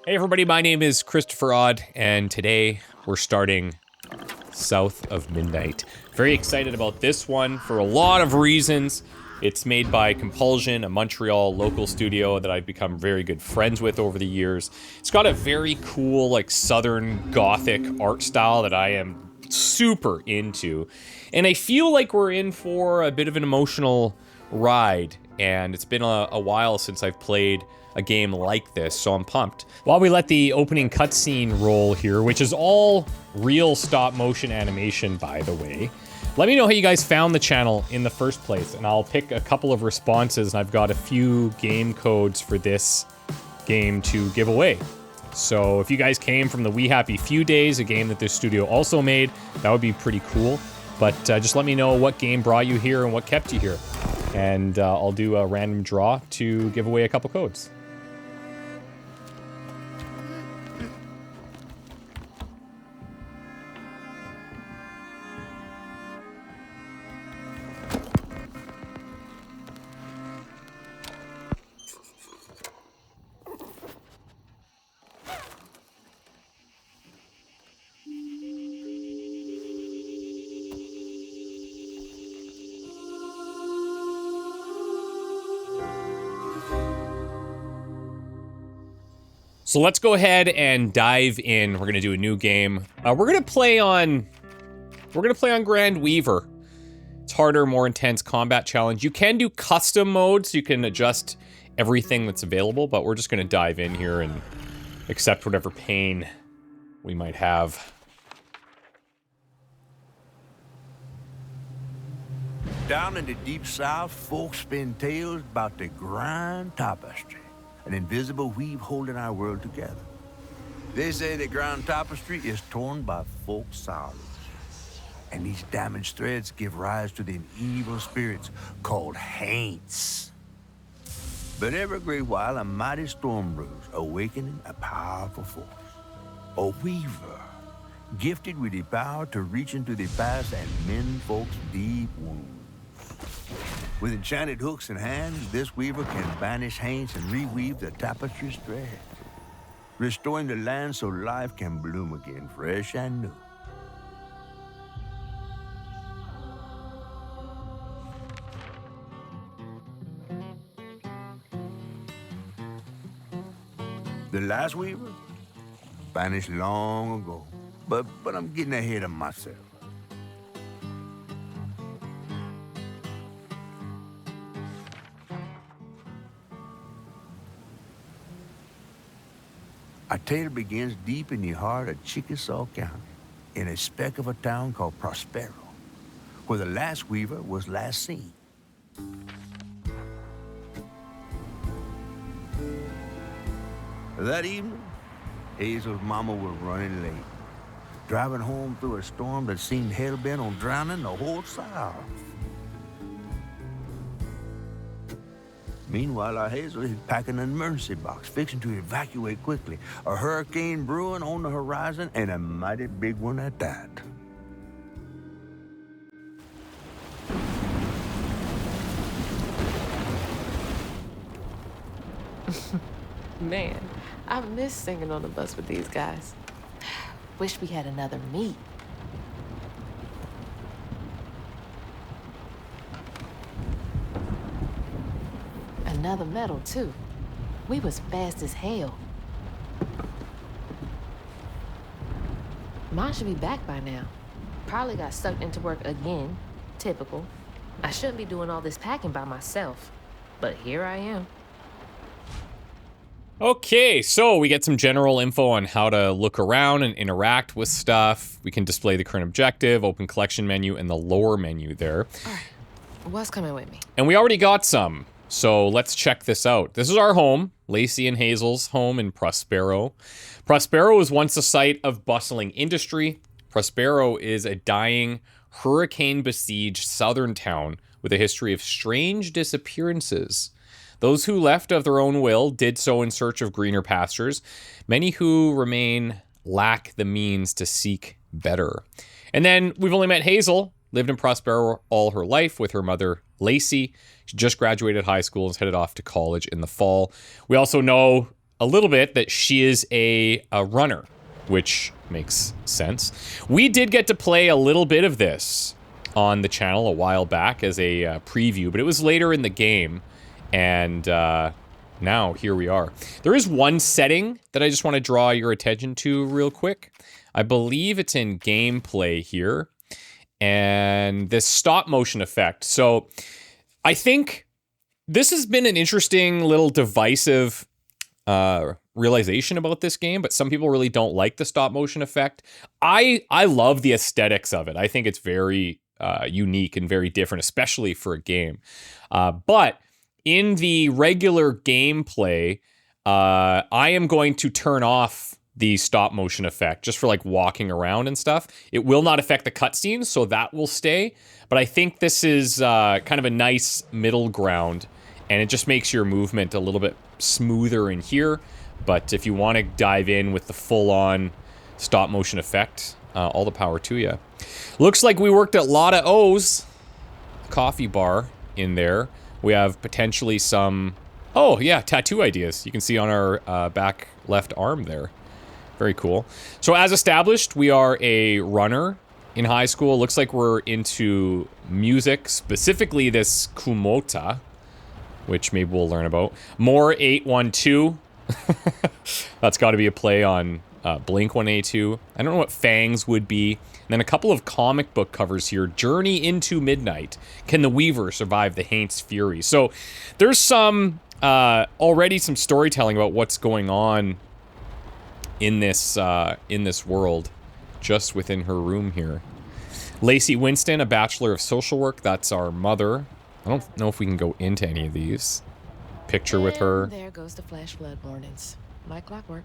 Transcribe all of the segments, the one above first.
Hey everybody, my name is ChristopherOdd, and today we're starting South of Midnight. Very excited about this one for a lot of reasons. It's made by Compulsion, a Montreal local studio that I've become very good friends with over the years. It's got a very cool, like, Southern Gothic art style that I am super into. And I feel like we're in for a bit of an emotional ride, and it's been a while since I've played a game like this, so I'm pumped. While we let the opening cutscene roll here, which is all real stop motion animation, by the way, let me know how you guys found the channel in the first place, and I'll pick a couple of responses, and I've got a few game codes for this game to give away. So if you guys came from the We Happy Few days, a game that this studio also made, that would be pretty cool. But just let me know what game brought you here and what kept you here. And I'll do a random draw to give away a couple codes. So let's go ahead and dive in. We're gonna do a new game. We're gonna play on Grand Weaver. It's harder, more intense combat challenge. You can do custom modes. You can adjust everything that's available, but we're just gonna dive in here and accept whatever pain we might have. Down in the deep south, folks spin tales about the grand tapestry, an invisible weave holding our world together. They say the grand tapestry is torn by folk sorrows, and these damaged threads give rise to the evil spirits called haunts. But every great while, a mighty storm brews, awakening a powerful force. A weaver, gifted with the power to reach into the past and mend folks' deep wounds. With enchanted hooks in hand, this weaver can banish haunts and reweave the tapestry's threads, restoring the land so life can bloom again, fresh and new. The last weaver vanished long ago, but I'm getting ahead of myself. Our tale begins deep in the heart of Chickasaw County, in a speck of a town called Prospero, where the last weaver was last seen. That evening, Hazel's mama was running late, driving home through a storm that seemed hell-bent on drowning the whole South. Meanwhile, our Hazel is packing an emergency box, fixing to evacuate quickly. A hurricane brewing on the horizon, and a mighty big one at that. Man, I miss singing on the bus with these guys. Wish we had another meet. Another medal, too. We was fast as hell. Mine should be back by now. Probably got sucked into work again. Typical. I shouldn't be doing all this packing by myself. But here I am. Okay, so we get some general info on how to look around and interact with stuff. We can display the current objective, open collection menu, and the lower menu there. All right. What's coming with me? And we already got some. So let's check this out. This is our home, Lacey and Hazel's home in Prospero. Prospero was once a site of bustling industry. Prospero is a dying, hurricane-besieged southern town with a history of strange disappearances. Those who left of their own will did so in search of greener pastures. Many who remain lack the means to seek better. And then we've only met Hazel, lived in Prospero all her life with her mother, Lacey. She just graduated high school and is headed off to college in the fall. We also know a little bit that she is a runner, which makes sense. We did get to play a little bit of this on the channel a while back as a preview, but it was later in the game, and now here we are. There is one setting that I just want to draw your attention to real quick. I believe it's in gameplay here, and this stop motion effect. So I think this has been an interesting little divisive realization about this game, but some people really don't like the stop motion effect. I love the aesthetics of it. I think it's very unique and very different, especially for a game. But in the regular gameplay, I am going to turn off the stop motion effect just for like walking around and stuff. It will not affect the cutscenes, so that will stay. But I think this is kind of a nice middle ground, and it just makes your movement a little bit smoother in here. But if you want to dive in with the full-on stop motion effect, all the power to you. Looks like we worked at Lotta O's coffee bar in there. We have potentially some, oh yeah, tattoo ideas. You can see on our back left arm there. Very cool. So as established, we are a runner in high school. Looks like we're into music, specifically this kumota, which maybe we'll learn about. More 812. That's got to be a play on Blink-182. I don't know what Fangs would be. And then a couple of comic book covers here. Journey into Midnight. Can the Weaver survive the Haint's fury? So there's some already some storytelling about what's going on in this world, just within her room here. Lacey Winston, a Bachelor of Social Work. That's our mother. I don't know if we can go into any of these. Picture with her. There goes the flash flood warnings. Like clockwork.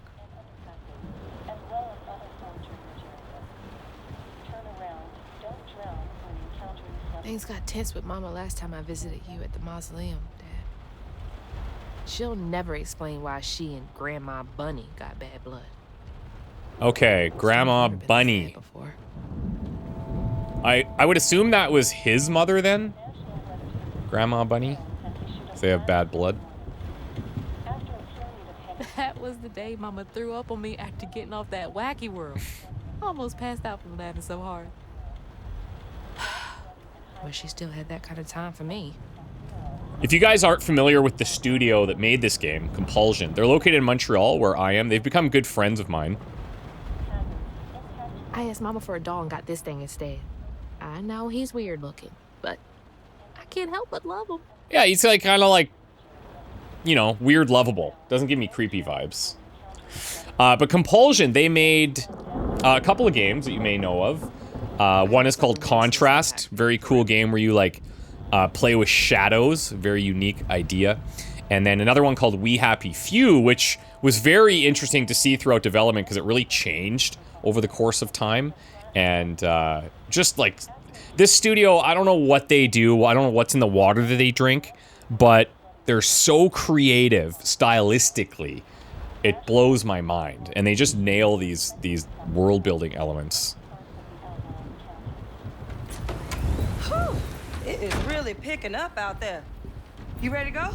Things got tense with Mama last time I visited you at the mausoleum, Dad. She'll never explain why she and Grandma Bunny got bad blood. Okay, Grandma Bunny. I would assume that was his mother then? Grandma Bunny? They have bad blood. That was the day Mama threw up on me after getting off that wacky world. Almost passed out from laughing so hard. But she still had that kind of time for me. If you guys aren't familiar with the studio that made this game, Compulsion, they're located in Montreal, where I am. They've become good friends of mine. I asked Mama for a doll and got this thing instead. I know he's weird looking, but I can't help but love him. Yeah, he's like kind of like, you know, weird lovable. Doesn't give me creepy vibes. But Compulsion, they made a couple of games that you may know of. One is called Contrast. Very cool game where you like play with shadows. Very unique idea. And then another one called We Happy Few, which was very interesting to see throughout development because it really changed over the course of time. And just like this studio, I don't know what they do. I don't know what's in the water that they drink, but they're so creative stylistically. It blows my mind. And they just nail these world building elements. Whew. It is really picking up out there. You ready to go?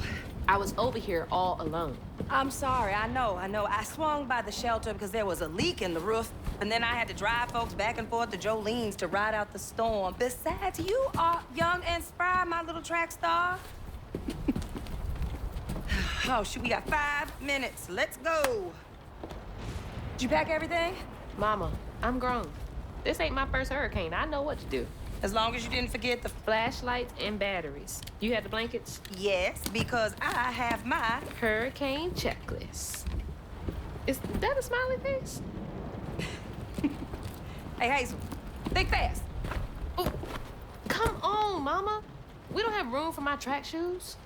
I was over here all alone. I'm sorry, I know. I swung by the shelter because there was a leak in the roof, and then I had to drive folks back and forth to Jolene's to ride out the storm. Besides, you are young and spry, my little track star. Oh, shoot, we got 5 minutes. Let's go. Did you pack everything? Mama, I'm grown. This ain't my first hurricane. I know what to do. As long as you didn't forget the Flashlights and batteries. You had the blankets? yes, because I have my Hurricane checklist. Is that a smiley face? Hey, Hazel, think fast. Oh, come on, Mama. We don't have room for my track shoes.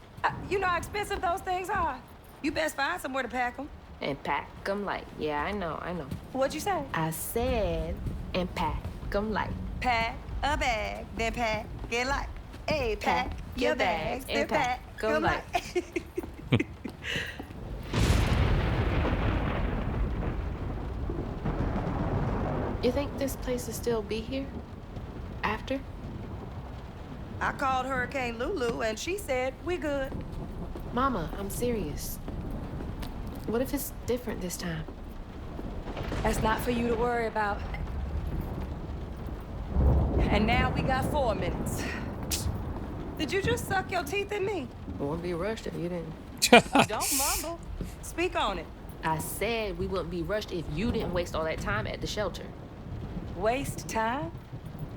You know how expensive those things are. You best find somewhere to pack them. And pack 'em light. Yeah, I know. What'd you say? I said, and pack 'em light. Pack a bag, then pack it light. Hey, pack your bags, then pack 'em light. You think this place will still be here? After? I called Hurricane Lulu, and she said we good. Mama, I'm serious. What if it's different this time? That's not for you to worry about. And now we got 4 minutes. Did you just suck your teeth at me? We wouldn't be rushed if you didn't. Don't mumble. Speak on it. I said we wouldn't be rushed if you didn't waste all that time at the shelter. Waste time?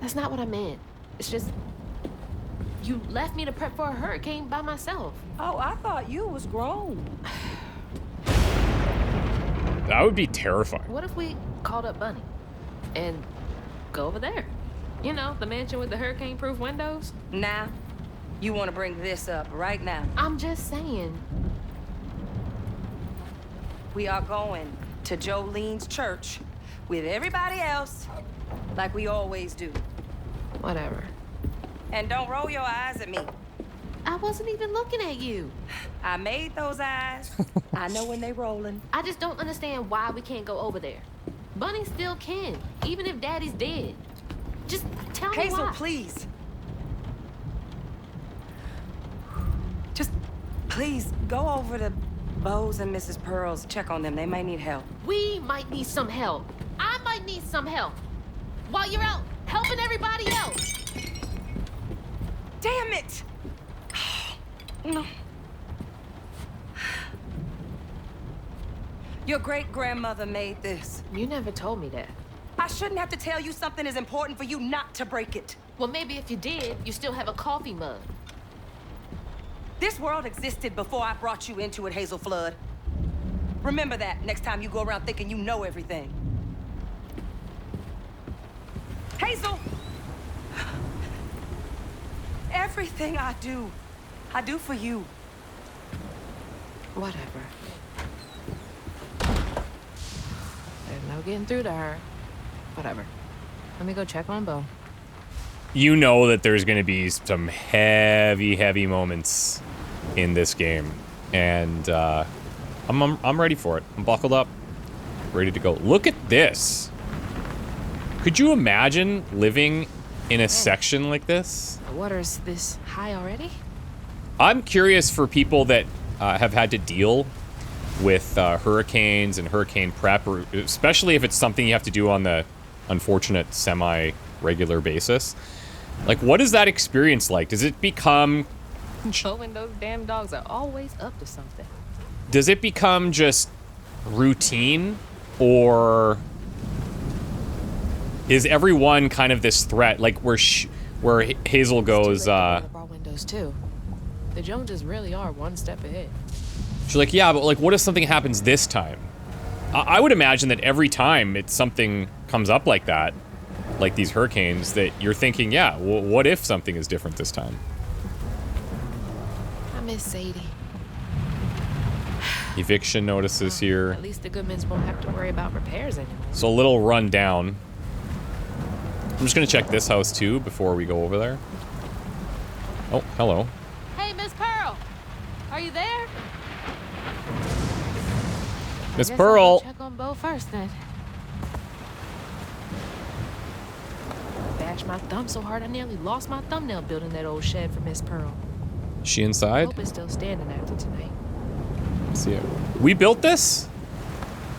That's not what I meant. It's just... you left me to prep for a hurricane by myself. Oh, I thought you was grown. That would be terrifying. What if we called up Bunny and go over there? You know, the mansion with the hurricane-proof windows? Now, you want to bring this up right now. I'm just saying. We are going to Jolene's church with everybody else, like we always do. Whatever. And don't roll your eyes at me. I wasn't even looking at you. I made those eyes. I know when they rolling. I just don't understand why we can't go over there. Bunny still can, even if Daddy's dead. Just tell me Hazel, why. please. Just, please, go over to Bo's and Mrs. Pearl's. Check on them. They might need help. We might need some help. I might need some help. While you're out helping everybody else. Damn it! No. Your great-grandmother made this. You never told me that. I shouldn't have to tell you something is important for you not to break it. Well, maybe if you did, you still have a coffee mug. This world existed before I brought you into it, Hazel Flood. Remember that next time you go around thinking you know everything. Hazel! Everything I do for you. Whatever. There's no getting through to her. Whatever. Let me go check on Bo. You know that there's going to be some heavy moments in this game, and I'm ready for it. I'm buckled up, ready to go. Look at this. Could you imagine living in a section like this? The water's this high already? I'm curious for people that have had to deal with hurricanes and hurricane prep, or especially if it's something you have to do on the unfortunate semi-regular basis. Like, what is that experience like? Does it become... Joe and those damn dogs are always up to something. Does it become just routine, or is everyone kind of this threat? Like where Hazel goes, Our windows too. The Joneses really are one step ahead. she's like, yeah, but like, what if something happens this time? I would imagine that every time something comes up like that, like these hurricanes, that you're thinking, yeah, well, what if something is different this time? I miss Sadie. Eviction notices here. At least the Goodmans won't have to worry about repairs anymore. So a little run down. I'm just gonna check this house too before we go over there. Oh, hello. Hey, Miss Pearl! Are you there? Miss Guess Pearl! I'll go check on Bo first then. Bashed my thumb so hard I nearly lost my thumbnail building that old shed for Miss Pearl. Is she inside? Hope it's still standing after tonight. Let's see it. We built this?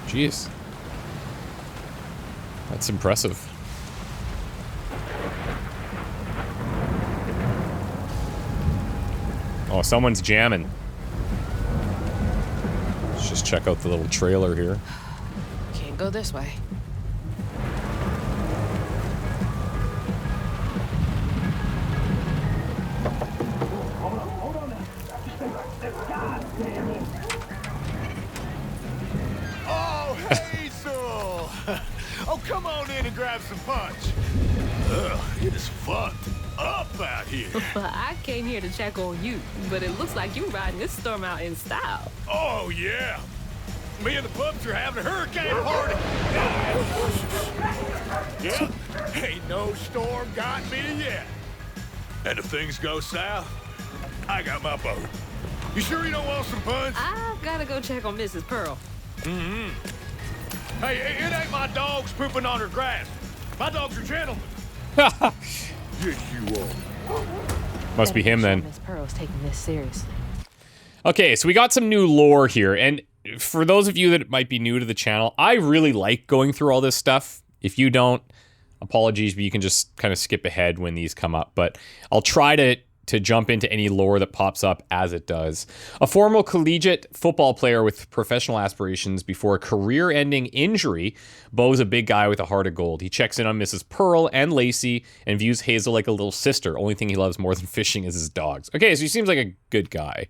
Jeez. That's impressive. Oh, someone's jamming. Let's just check out the little trailer here. Can't go this way. Oh, Hazel! Oh, come on in and grab some punch. Ugh, it is fucked up out here. Well, I came here to check on you, but it looks like you riding this storm out in style. Oh, yeah. Me and the pups are having a hurricane party. Yeah, ain't no storm got me yet. And if things go south, I got my boat. You sure you don't want some punch? I've gotta go check on Mrs. Pearl. Mm-hmm. Hey, it ain't my dogs pooping on her grass. My dogs are gentlemen. Yes, you are. Must be him then. Miss Pearl's taking this seriously. Okay, so we got some new lore here, and for those of you that might be new to the channel, I really like going through all this stuff. If you don't, apologies, but you can just kind of skip ahead when these come up. But I'll try to jump into any lore that pops up as it does. A former collegiate football player with professional aspirations before a career-ending injury, Bo's a big guy with a heart of gold. He checks in on Mrs. Pearl and Lacey and views Hazel like a little sister. Only thing he loves more than fishing is his dogs. Okay, so he seems like a good guy.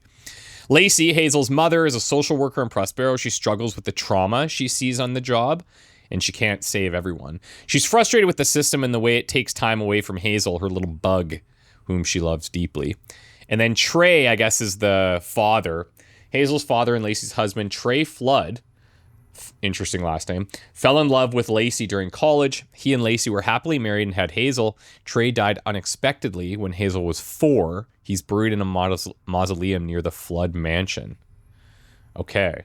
Lacey, Hazel's mother, is a social worker in Prospero. She struggles with the trauma she sees on the job, and she can't save everyone. She's frustrated with the system and the way it takes time away from Hazel, her little bug, whom she loves deeply. And then Trey, I guess, is the father. Hazel's father and Lacey's husband, Trey Flood, interesting last name, fell in love with Lacey during college. He and Lacey were happily married and had Hazel. Trey died unexpectedly when Hazel was 4. He's buried in a mausoleum near the Flood Mansion. Okay.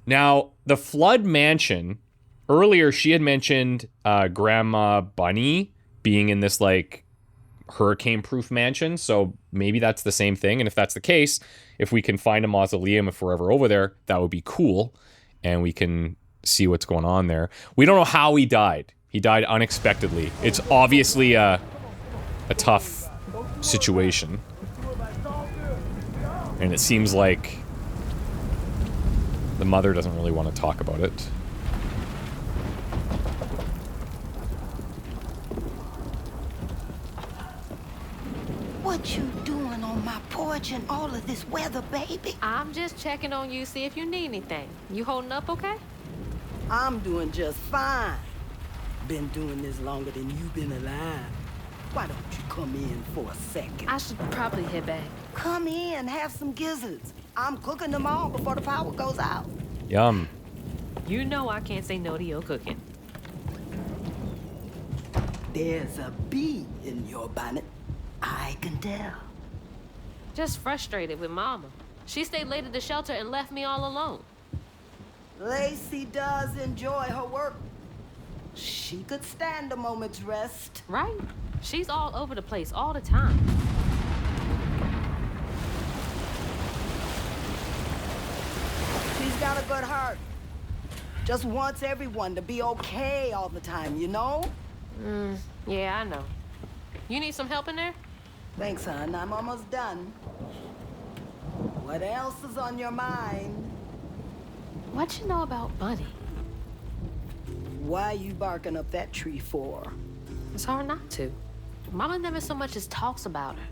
Now, the Flood Mansion, earlier she had mentioned Grandma Bunny being in this, like, hurricane-proof mansion, so maybe that's the same thing. And if that's the case, if we can find a mausoleum, if we're ever over there, that would be cool, and we can see what's going on there. We don't know how he died. He died unexpectedly. It's obviously a tough situation, and it seems like the mother doesn't really want to talk about it. What you doing on my porch in all of this weather, baby? I'm just checking on you, see if you need anything. You holding up okay? I'm doing just fine. Been doing this longer than you've been alive. Why don't you come in for a second? I should probably head back. Come in, have some gizzards. I'm cooking them all before the power goes out. Yum. You know I can't say no to your cooking. There's a bee in your bonnet. I can tell. Just frustrated with Mama. She stayed late at the shelter and left me all alone. Lacey does enjoy her work. She could stand a moment's rest. Right? She's all over the place all the time. She's got a good heart. Just wants everyone to be okay all the time, you know? Yeah, I know. You need some help in there? Thanks, hon. I'm almost done. What else is on your mind? What you know about Bunny? Why you barking up that tree for? It's hard not to. Mama never so much as talks about her.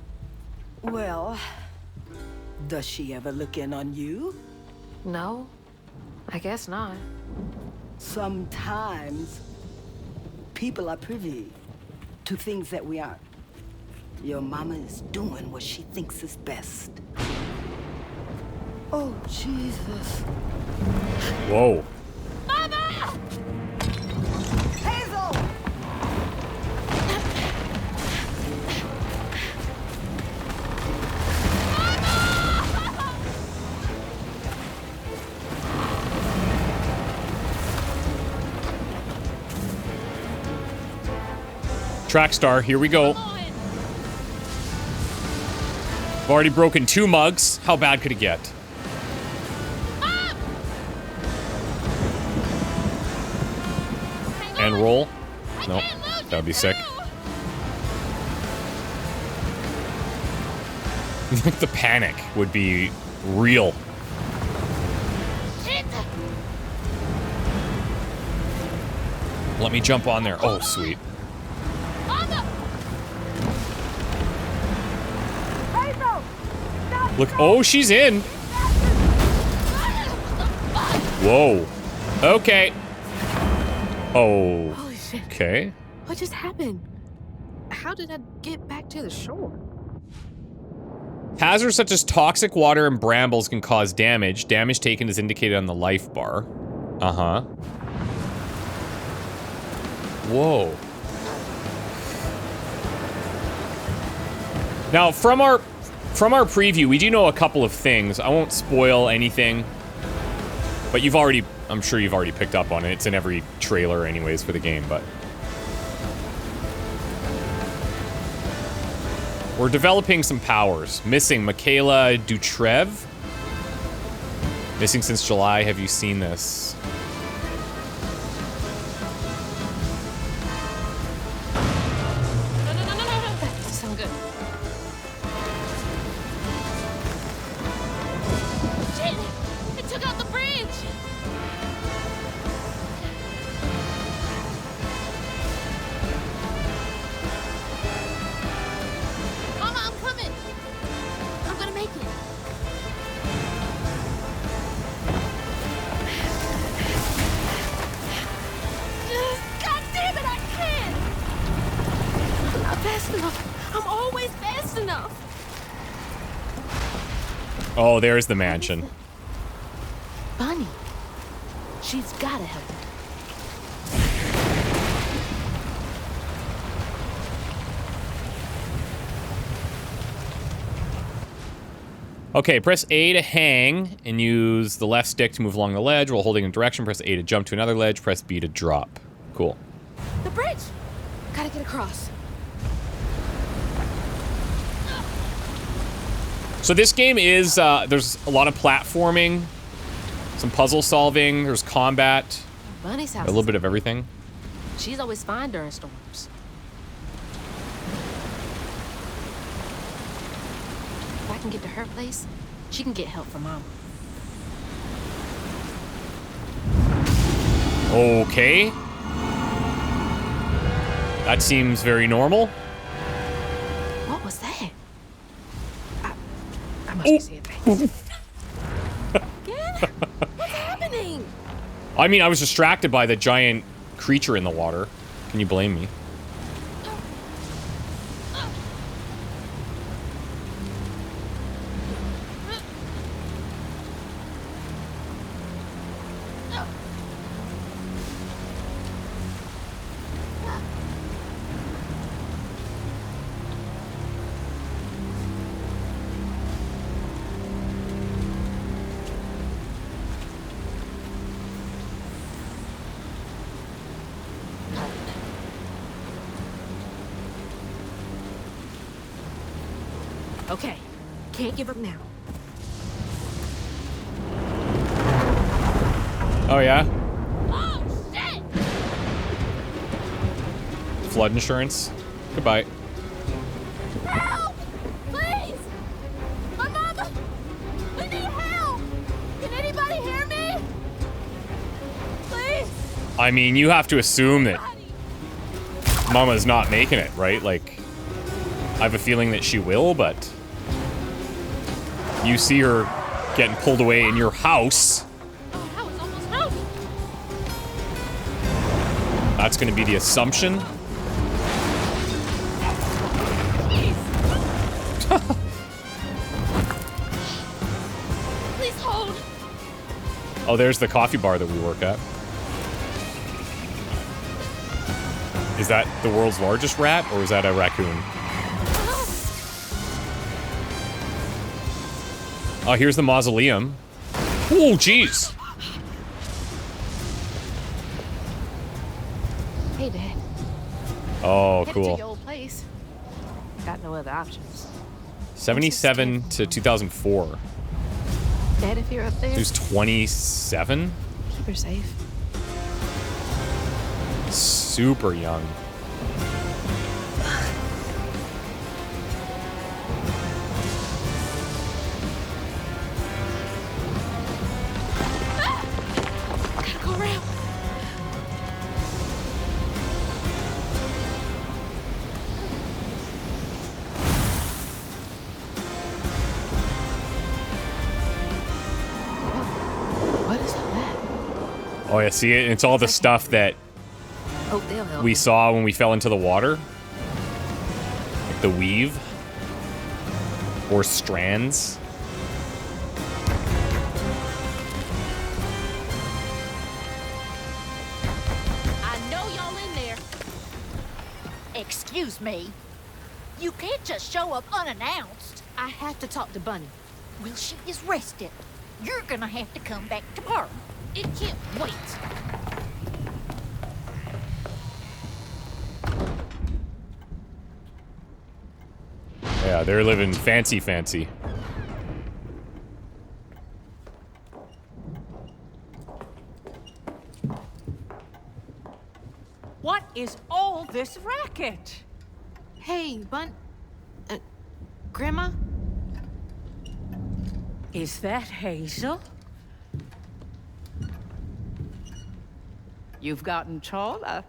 Well, does she ever look in on you? No, I guess not. Sometimes people are privy to things that we aren't. Your mama is doing what she thinks is best. Oh, Jesus. Whoa. Mama! Hazel! Track star, here we go. I've already broken 2 mugs. How bad could it get? And roll? Nope. That would be sick. The panic would be real. Let me jump on there. Oh, sweet. Look, oh, she's in. Whoa. Okay. Oh. Holy shit. Okay. What just happened? How did I get back to the shore? Hazards such as toxic water and brambles can cause damage. Damage taken is indicated on the life bar. Uh-huh. Whoa. Now, from our preview, we do know a couple of things. I won't spoil anything, but I'm sure you've already picked up on it. It's in every trailer anyways for the game, but we're developing some powers. Missing Michaela Dutrev. Missing since July. Have you seen this? No. That doesn't sound good. Shit! It took out the bridge! Mama, I'm coming! I'm gonna make it. God damn it, I can't! I'm not fast enough. I'm always fast enough. Oh, there's the mansion. Bunny. She's gotta help. Okay, press A to hang and use the left stick to move along the ledge while holding in direction. Press A to jump to another ledge. Press B to drop. Cool. The bridge! Gotta get across. So this game is, there's a lot of platforming, some puzzle solving, there's combat, Bunny's house. a little bit of everything. She's always fine during storms. If I can get to her place, she can get help from Mama. Okay. That seems very normal. What was that? I must be seeing things. Again? What's happening? I mean, I was distracted by the giant creature in the water. Can you blame me? Okay, can't give up now. Oh, yeah? Oh, shit! Flood insurance. Goodbye. Help! Please! My mama! We need help! Can anybody hear me? Please! I mean, you have to assume that Buddy. Mama's not making it, right? Like, I have a feeling that she will, but you see her getting pulled away in your house. Oh, I was almost out. That's going to be the assumption. Please hold. Oh, there's the coffee bar that we work at. Is that the world's largest rat, or is that a raccoon? Oh, here's the mausoleum. Oh, jeez. Hey, Dad. Oh, Headed to cool. your old place. Got no other options. 77 to 2004. Dad, if you're up there, He was 27? keep her safe. Super young. Gotta go around. What is all that? Oh, yeah, see it? It's all the stuff that Hope they'll help. we saw when we fell into the water. Like the weave. Or strands. I know y'all in there. Excuse me. You can't just show up unannounced. I have to talk to Bunny. Well, she is rested. You're gonna have to come back tomorrow. It can't wait. Yeah, they're living fancy. What is all this racket? Hey, Grandma? Is that Hazel? You've gotten taller.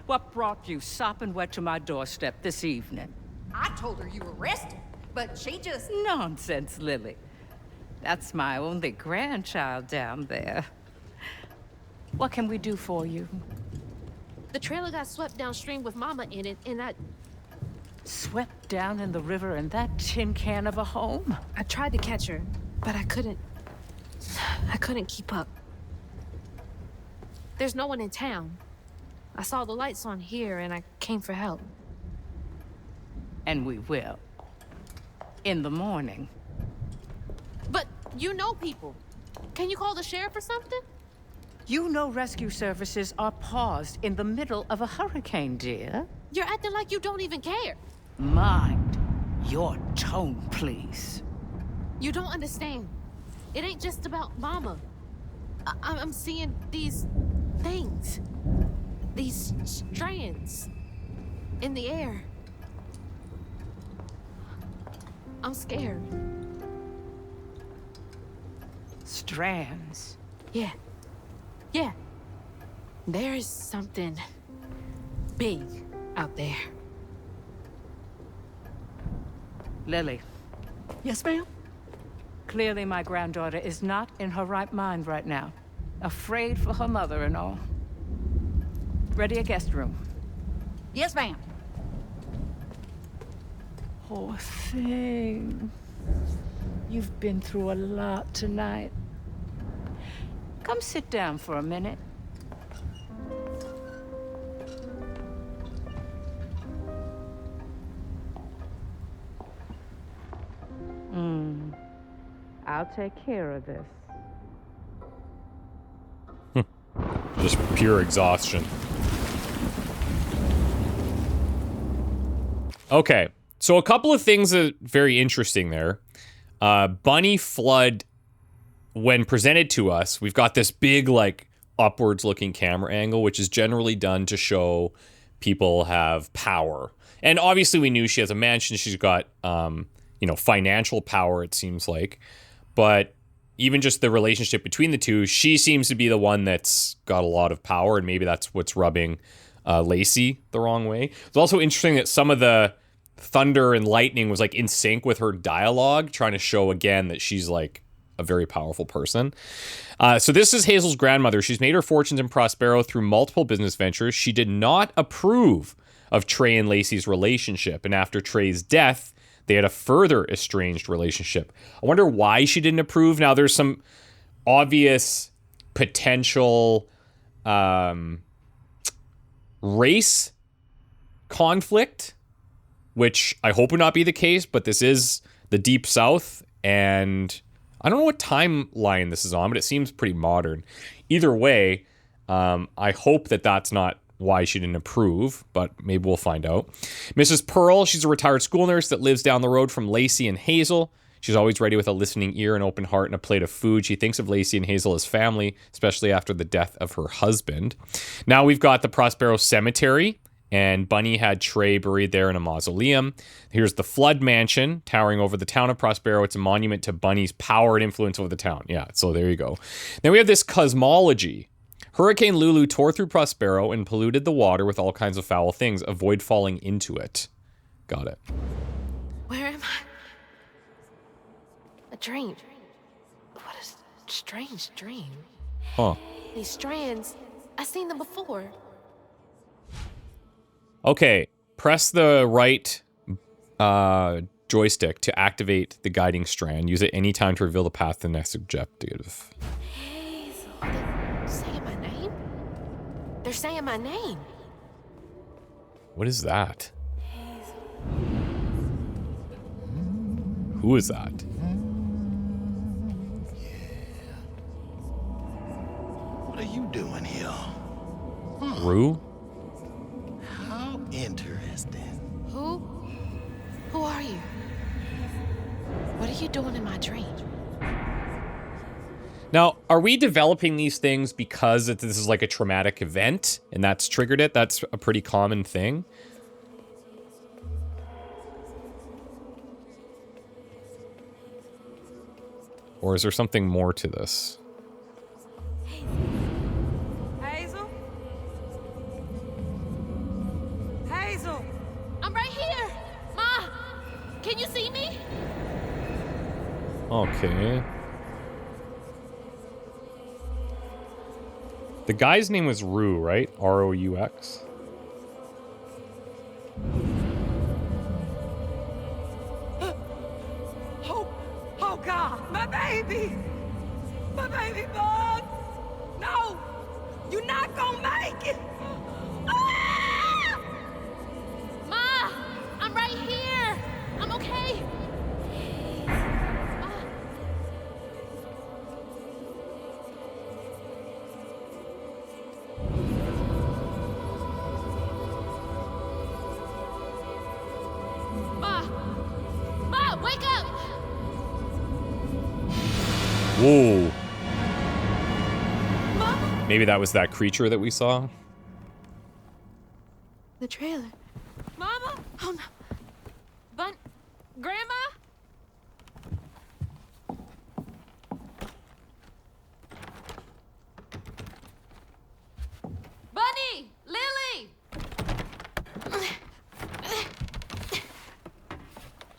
What brought you sopping wet to my doorstep this evening? I told her you were arrested, but she just... Nonsense, Lily. That's my only grandchild down there. What can we do for you? The trailer got swept downstream with Mama in it, and I Swept down in the river in that tin can of a home? tried to catch her, but I couldn't keep up. There's no one in town. I saw the lights on here, and I came for help. And we will. In the morning. But you know people. Can you call the sheriff or something? You know rescue services are paused in the middle of a hurricane, dear. You're acting like you don't even care. Mind your tone, please. You don't understand. It ain't just about Mama. I'm seeing these things. These strands in the air. I'm scared. Strands? Yeah. Yeah. There's something big out there. Lily, Yes, ma'am? clearly my granddaughter is not in her right mind right now. Afraid for her mother and all. Ready a guest room. Yes, ma'am. Poor thing. You've been through a lot tonight. Come sit down for a minute. I'll take care of this. Just pure exhaustion. Okay, so a couple of things that are very interesting there. Bunny Flood, when presented to us, we've got this big, like, upwards-looking camera angle, which is generally done to show people have power. And obviously we knew she has a mansion. She's got, financial power, it seems like. But even just the relationship between the two, she seems to be the one that's got a lot of power, and maybe that's what's rubbing Lacey the wrong way. It's also interesting that some of the thunder and lightning was like in sync with her dialogue, trying to show again that she's like a very powerful person. So this is Hazel's grandmother. She's made her fortunes in Prospero through multiple business ventures. She did not approve of Trey and Lacey's relationship, and after Trey's death, they had a further estranged relationship. I wonder why she didn't approve. Now, there's some obvious potential race conflict, which I hope would not be the case, but this is the Deep South, and I don't know what timeline this is on, but it seems pretty modern. Either way, I hope that that's not why she didn't approve, but maybe we'll find out. Mrs. Pearl, she's a retired school nurse that lives down the road from Lacey and Hazel. She's always ready with a listening ear, an open heart, and a plate of food. She thinks of Lacey and Hazel as family, especially after the death of her husband. Now we've got the Prospero Cemetery, and Bunny had Trey buried there in a mausoleum. Here's the Flood Mansion, towering over the town of Prospero. It's a monument to Bunny's power and influence over the town. Yeah, so there you go. Then we have this cosmology. Hurricane Lulu tore through Prospero and polluted the water with all kinds of foul things. Avoid falling into it. Got it. Where am I? A dream. What a strange dream. Huh. These strands, I've seen them before. Okay, press the right joystick to activate the guiding strand. Use it any time to reveal the path to the next objective. Hazel, they're saying my name? They're saying my name. What is that? Who is that? What are you doing here? Rue? How interesting. Who are you? What are you doing in my dream? Now, are we developing these things because this is like a traumatic event and that's triggered it? That's a pretty common thing. Or is there something more to this? Hazel? Hazel! I'm right here! Ma! Can you see me? Okay. The guy's name was Rue, right? R-O-U-X? Oh God, my baby! My baby bug! No! You're not gonna make it! Ah! Ma! I'm right here! I'm okay! Ma! Ma, wake up! Whoa. Mama? Maybe that was that creature that we saw? The trailer. Mama? Oh no. Grandma? Bunny! Lily!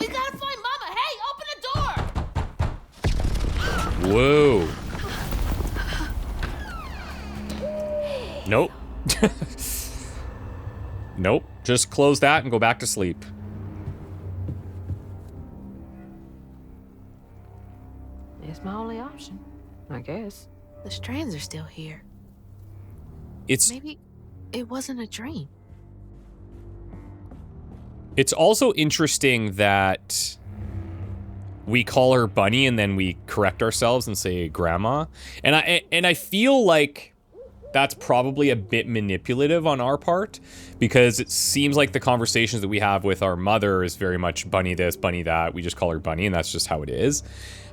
We gotta find Mama! Hey, open the door! Whoa. Nope. Nope. Just close that and go back to sleep. It's my only option, I guess. The strands are still here. It's Maybe it wasn't a dream. It's also interesting that we call her Bunny and then we correct ourselves and say Grandma. And I feel like that's probably a bit manipulative on our part, because it seems like the conversations that we have with our mother is very much Bunny this, Bunny that. We just call her Bunny and that's just how it is.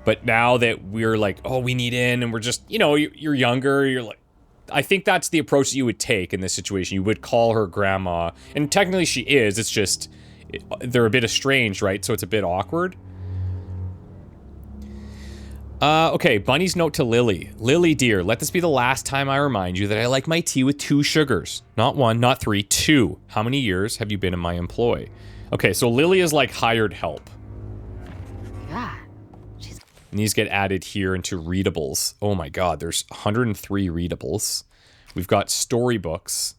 But now that we're like, oh, we need in, and we're just, you know, you're younger, you're like, I think that's the approach that you would take in this situation. You would call her Grandma, and technically she is, it's just, they're a bit estranged, right? So it's a bit awkward. Okay, Bunny's note to Lily. Lily, dear, let this be the last time I remind you that I like my tea with 2 sugars. Not 1, not 3, 2. How many years have you been in my employ? Okay, so Lily is like hired help. God. And these get added here into readables. Oh my god, there's 103 readables. We've got storybooks.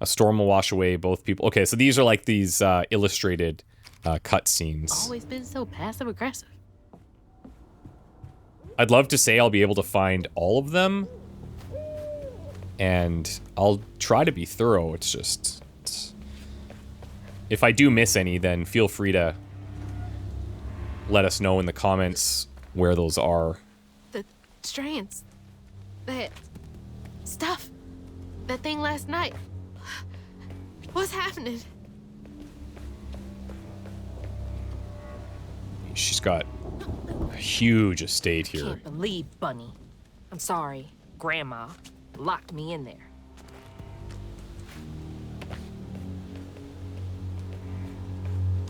A storm will wash away both people. Okay, so these are like these illustrated cutscenes. Always been so passive aggressive. I'd love to say I'll be able to find all of them. And I'll try to be thorough. It's just... if I do miss any, then feel free to let us know in the comments where those are. The strands. That stuff. That thing last night. What's happening? She's got a huge estate here. Can't believe Bunny. I'm sorry, Grandma locked me in there.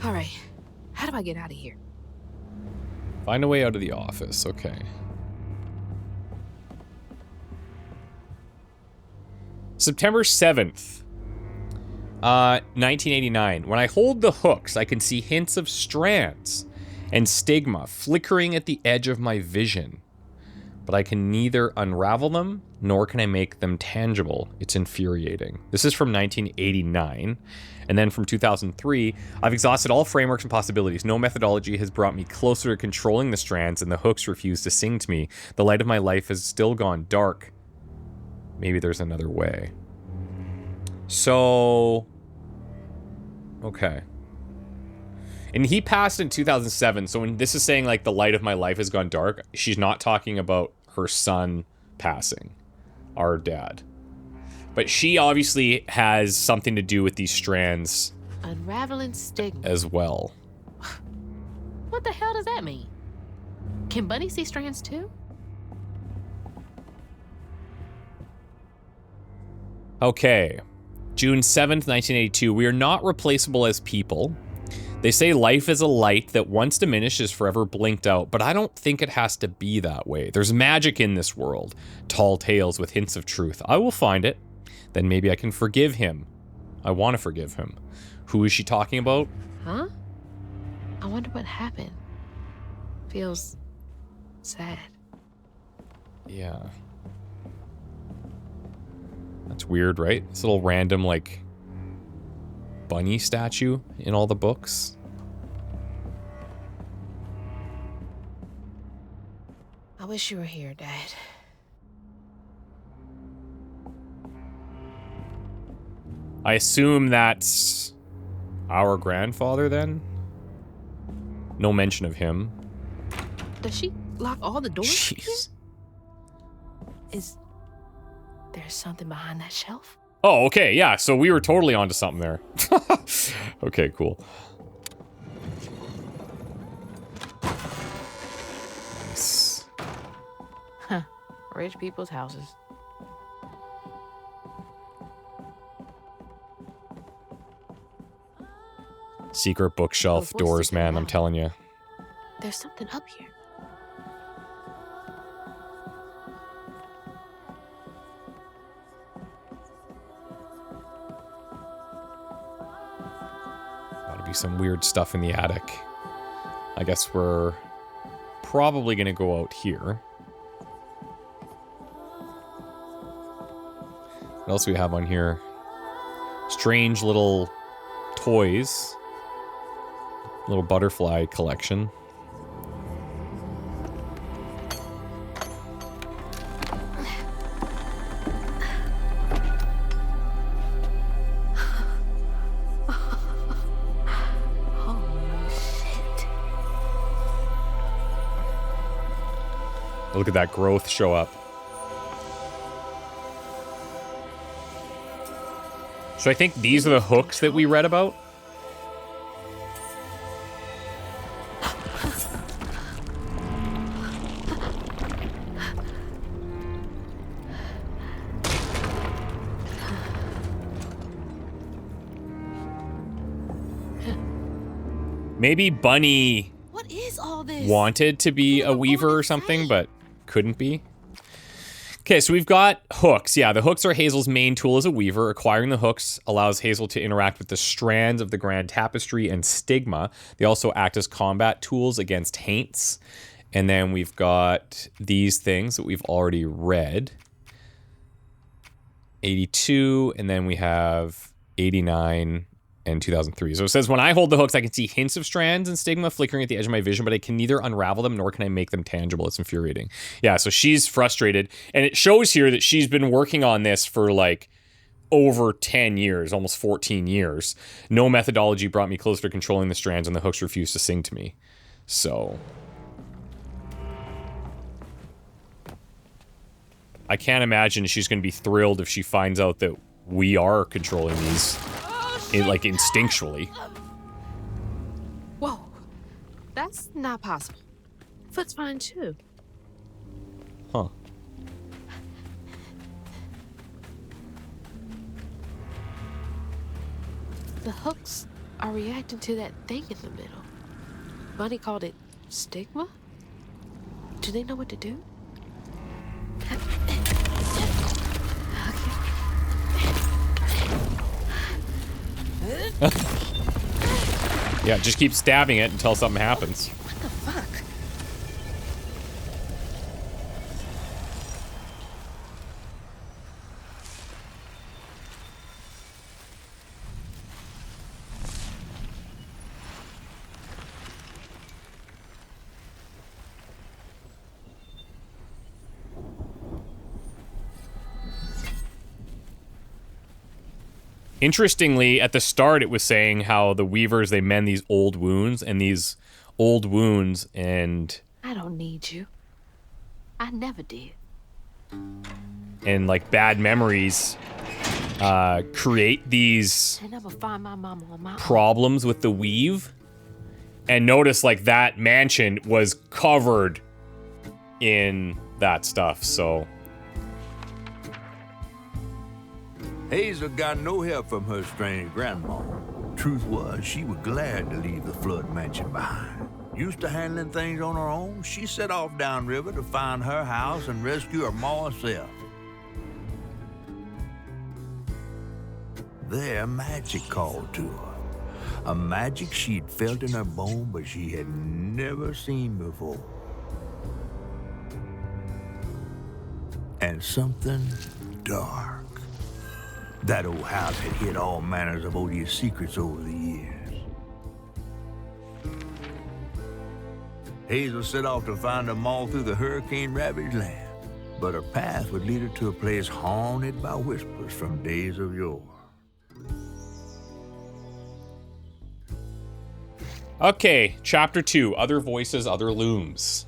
All right. How do I get out of here? Find a way out of the office. Okay. September 7th. 1989. When I hold the hooks, I can see hints of strands and stigma flickering at the edge of my vision. But I can neither unravel them, nor can I make them tangible. It's infuriating. This is from 1989. And then from 2003, I've exhausted all frameworks and possibilities. No methodology has brought me closer to controlling the strands, and the hooks refuse to sing to me. The light of my life has still gone dark. Maybe there's another way. So... okay. And he passed in 2007, so when this is saying, like, the light of my life has gone dark, she's not talking about her son passing. Our dad. But she obviously has something to do with these strands. Unraveling stigma. As well. What the hell does that mean? Can Bunny see strands too? Okay. June 7th, 1982. We are not replaceable as people. They say life is a light that once diminished is forever blinked out, but I don't think it has to be that way. There's magic in this world. Tall tales with hints of truth. I will find it. Then maybe I can forgive him. I want to forgive him. Who is she talking about? Huh? I wonder what happened. Feels sad. Yeah. That's weird, right? This little random, like, bunny statue in all the books. I wish you were here, Dad. I assume that's our grandfather, then? No mention of him. Does she lock all the doors? Jeez. Is there something behind that shelf? Oh, okay, yeah, so we were totally onto something there. Okay, cool. Nice. Huh. Rich people's houses. Secret bookshelf What's doors, secret man, I'm now? telling you. There's something up here. Gotta be some weird stuff in the attic. I guess we're probably gonna go out here. What else do we have on here? Strange little toys. Little butterfly collection. Look at that growth show up. So I think these are the hooks that we read about. Maybe Bunny What is all this? wanted to be a weaver or something, but couldn't be. Okay, so we've got hooks. Yeah, the hooks are Hazel's main tool as a weaver. Acquiring the hooks allows Hazel to interact with the strands of the grand tapestry and stigma. They also act as combat tools against haints. And then we've got these things that we've already read. 82, and then we have 89 and 2003. So it says, when I hold the hooks, I can see hints of strands and stigma flickering at the edge of my vision, but I can neither unravel them nor can I make them tangible. It's infuriating. Yeah, so she's frustrated. And it shows here that she's been working on this for like over 10 years, almost 14 years. No methodology brought me closer to controlling the strands, and the hooks refused to sing to me. So I can't imagine she's going to be thrilled if she finds out that we are controlling these. Like instinctually. Whoa. That's not possible. Foot's fine too. Huh. The hooks are reacting to that thing in the middle. Bunny called it stigma? Do they know what to do? Yeah, just keep stabbing it until something happens. What the fuck? Interestingly, at the start, it was saying how the weavers, they mend these old wounds, and these old wounds and I don't need you. I never did. like bad memories create these And I'm gonna find my mama on my own. problems with the weave. And notice, like, that mansion was covered in that stuff, so Hazel got no help from her strange grandma. Truth was, she was glad to leave the flood mansion behind. Used to handling things on her own, she set off downriver to find her house and rescue her ma herself. There, magic called to her. A magic she'd felt in her bone, but she had never seen before. And something dark. That old house had hid all manners of odious secrets over the years. Hazel set off to find them all through the hurricane-ravaged land, but her path would lead her to a place haunted by whispers from days of yore. Okay, Chapter 2, Other Voices, Other Looms.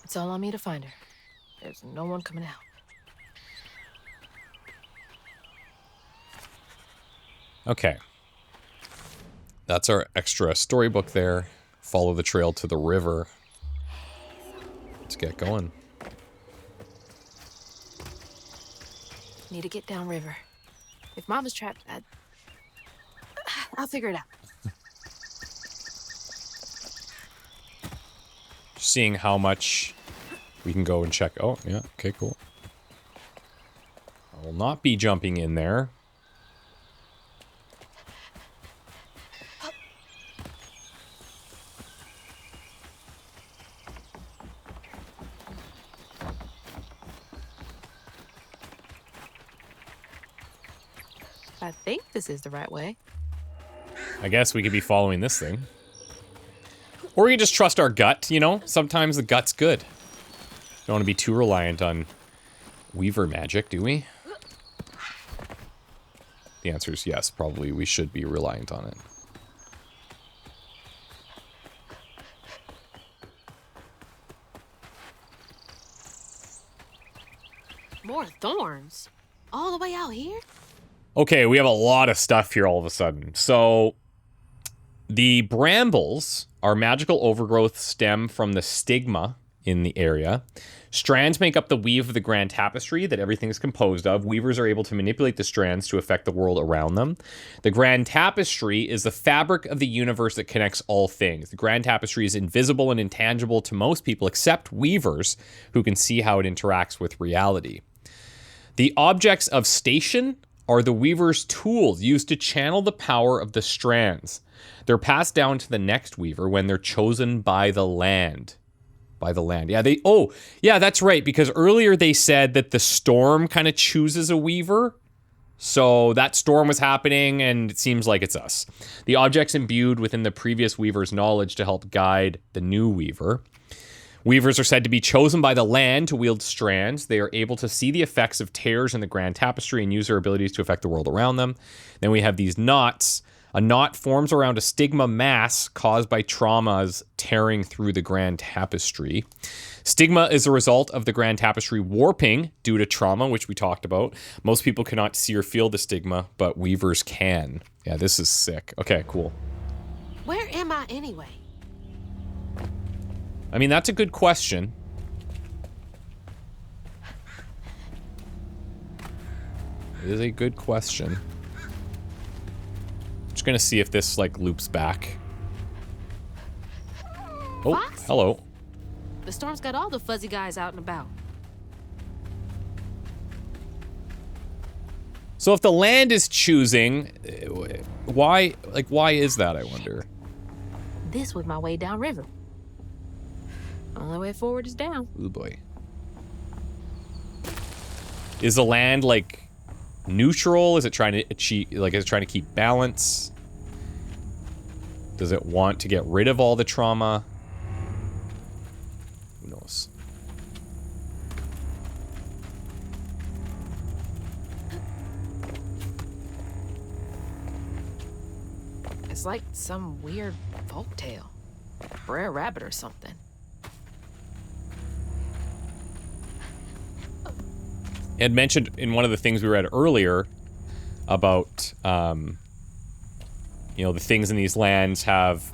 It's all on me to find her. There's no one coming out. Okay. That's our extra storybook there. Follow the trail to the river. Let's get going. Need to get downriver. If Mama's trapped, I'll figure it out. Seeing how much we can go and check. Oh, yeah. Okay, cool. I will not be jumping in there. I think this is the right way. I guess we could be following this thing. Or we can just trust our gut, you know? Sometimes the gut's good. Don't want to be too reliant on Weaver magic, do we? The answer is yes, probably we should be reliant on it. More thorns? All the way out here? Okay, we have a lot of stuff here all of a sudden. So, the brambles, our magical overgrowth, stem from the stigma in the area. Strands make up the weave of the grand tapestry that everything is composed of. Weavers are able to manipulate the strands to affect the world around them. The grand tapestry is the fabric of the universe that connects all things. The grand tapestry is invisible and intangible to most people except weavers, who can see how it interacts with reality. The objects of station are the weaver's tools used to channel the power of the strands. They're passed down to the next weaver when they're chosen by the land. Yeah, that's right, because earlier they said that the storm kind of chooses a weaver. So that storm was happening, and it seems like it's us. The objects imbued within the previous weaver's knowledge to help guide the new weaver. Weavers are said to be chosen by the land to wield strands. They are able to see the effects of tears in the grand tapestry and use their abilities to affect the world around them. Then we have these knots. A knot forms around a stigma mass caused by traumas tearing through the grand tapestry. Stigma is a result of the grand tapestry warping due to trauma, which we talked about. Most people cannot see or feel the stigma, but weavers can. Yeah, this is sick. Okay, cool. Where am I anyway? I mean, that's a good question. It is a good question. Just gonna see if this, like, loops back. Oh, Fox? Hello. The storm's got all the fuzzy guys out and about. So if the land is choosing, why is that, I wonder? This was my way downriver. Only way forward is down. Oh boy. Is the land, like, neutral? Is it trying to achieve, like, is it trying to keep balance? Does it want to get rid of all the trauma? Who knows? It's like some weird folktale. Brer Rabbit or something. Had mentioned in one of the things we read earlier about, you know, the things in these lands have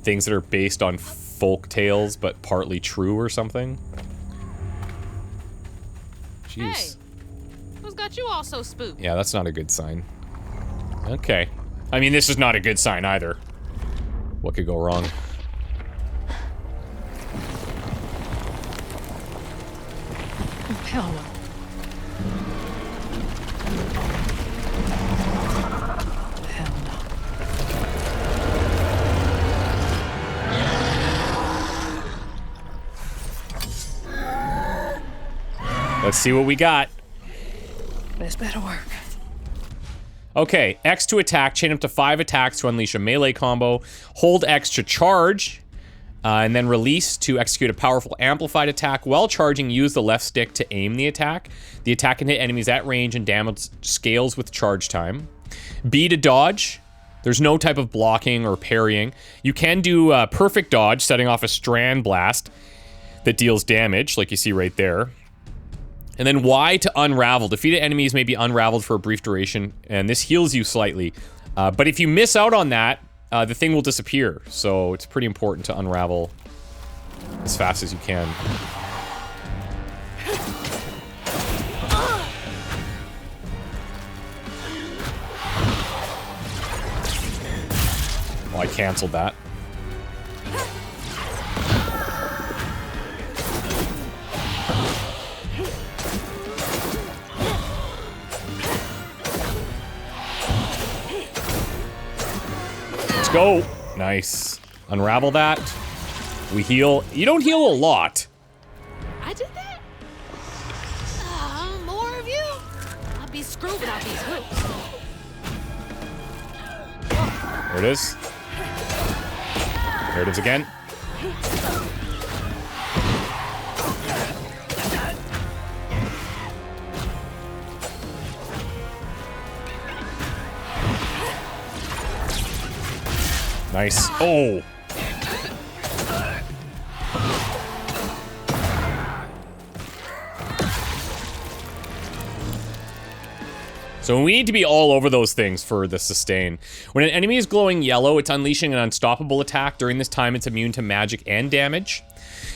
things that are based on folk tales, but partly true or something. Jeez. Hey, what's got you all so spooked? Yeah, that's not a good sign. Okay. I mean, this is not a good sign either. What could go wrong? Hell no. Hell no. Let's see what we got. This better work. Okay, X to attack, chain up to 5 attacks to unleash a melee combo. Hold X to charge, and then release to execute a powerful amplified attack. While charging, use the left stick to aim the attack. The attack can hit enemies at range and damage scales with charge time. B to dodge. There's no type of blocking or parrying. You can do perfect dodge, setting off a strand blast that deals damage, like you see right there. And then Y to unravel. Defeated enemies may be unraveled for a brief duration, and this heals you slightly. But if you miss out on that, the thing will disappear. So it's pretty important to unravel as fast as you can. Well, I canceled that. Go. Nice. Unravel that. We heal. You don't heal a lot. I did that? More of you? I'll be screwed without these hooks. There it is. There it is again. Nice. Oh. So we need to be all over those things for the sustain. When an enemy is glowing yellow, it's unleashing an unstoppable attack. During this time, it's immune to magic and damage.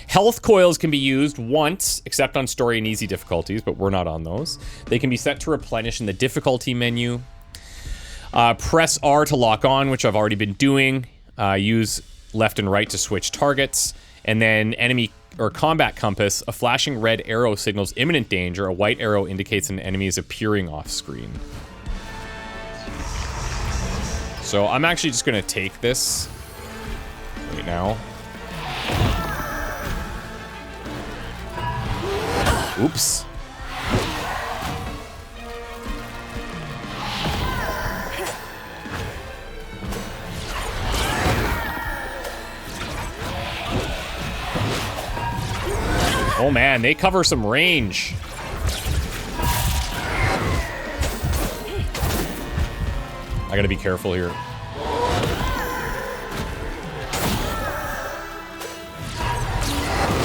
Health coils can be used once, except on story and easy difficulties, but we're not on those. They can be set to replenish in the difficulty menu. Press R to lock on, which I've already been doing. Use left and right to switch targets. And then enemy or combat compass, a flashing red arrow signals imminent danger. A white arrow indicates an enemy is appearing off screen. So I'm actually just going to take this right now. Oops. Oh man, they cover some range. I gotta be careful here.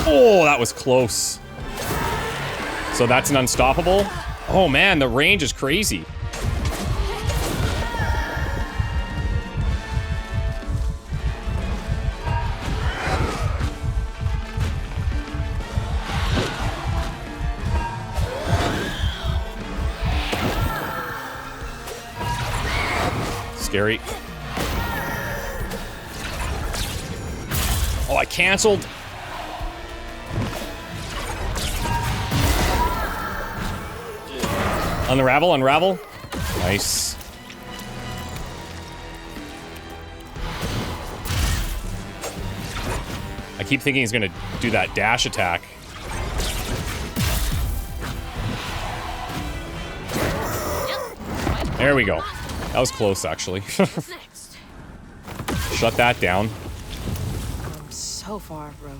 Oh, that was close. So that's an unstoppable? Oh man, the range is crazy. Scary. Oh, I canceled. Unravel, unravel. Nice. I keep thinking he's gonna do that dash attack. There we go. That was close, actually. Shut that down. I'm so far off road.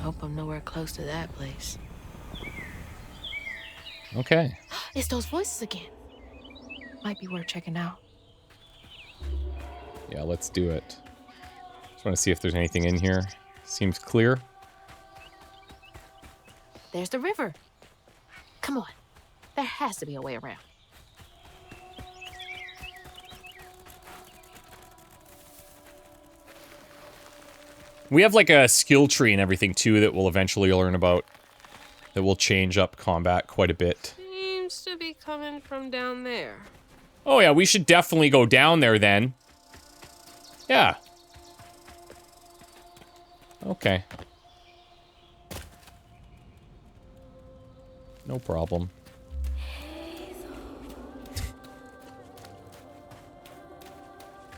Hope I'm nowhere close to that place. Okay. It's those voices again. Might be worth checking out. Yeah, let's do it. Just want to see if there's anything in here. Seems clear. There's the river. Come on. There has to be a way around. We have like a skill tree and everything too that we'll eventually learn about. that will change up combat quite a bit. Seems to be coming from down there. Oh yeah, we should definitely go down there then. Yeah. Okay. No problem.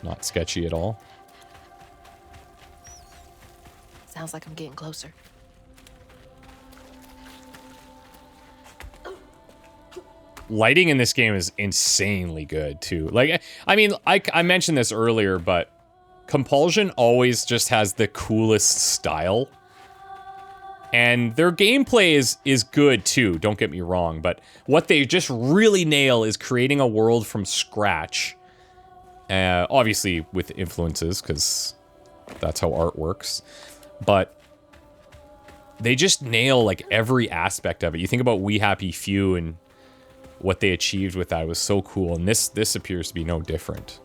Not sketchy at all. Sounds like I'm getting closer. Lighting in this game is insanely good too. Like, I mean, I mentioned this earlier, but Compulsion always just has the coolest style. And their gameplay is good too, don't get me wrong, but what they just really nail is creating a world from scratch. Obviously with influences, because that's how art works. But they just nail like every aspect of it. You think about We Happy Few and what they achieved with that was so cool, and this appears to be no different.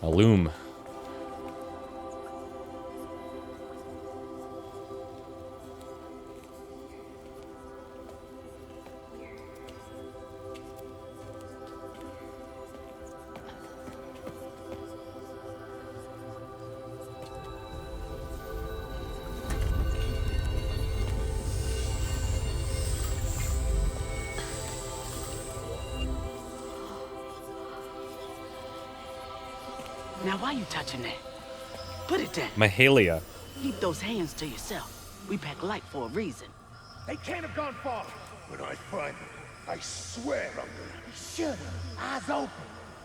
A loom. Now, why you touching that? Put it down. Mahalia. Keep those hands to yourself. We pack light for a reason. They can't have gone far. When I find them, I swear I'm gonna... Shut up. Eyes open.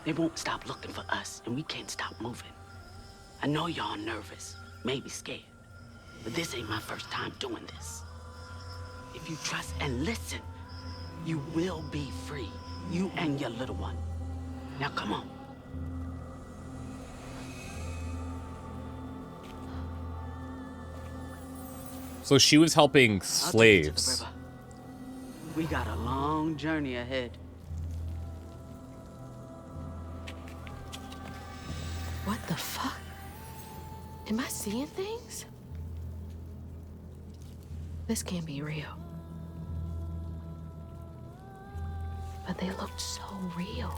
They won't stop looking for us, and we can't stop moving. I know y'all nervous, maybe scared, but this ain't my first time doing this. If you trust and listen, you will be free. You and your little one. Now come on. So she was helping I'll take you to the slaves. river. We got a long journey ahead. What the fuck? Am I seeing things? This can't be real. But they looked so real.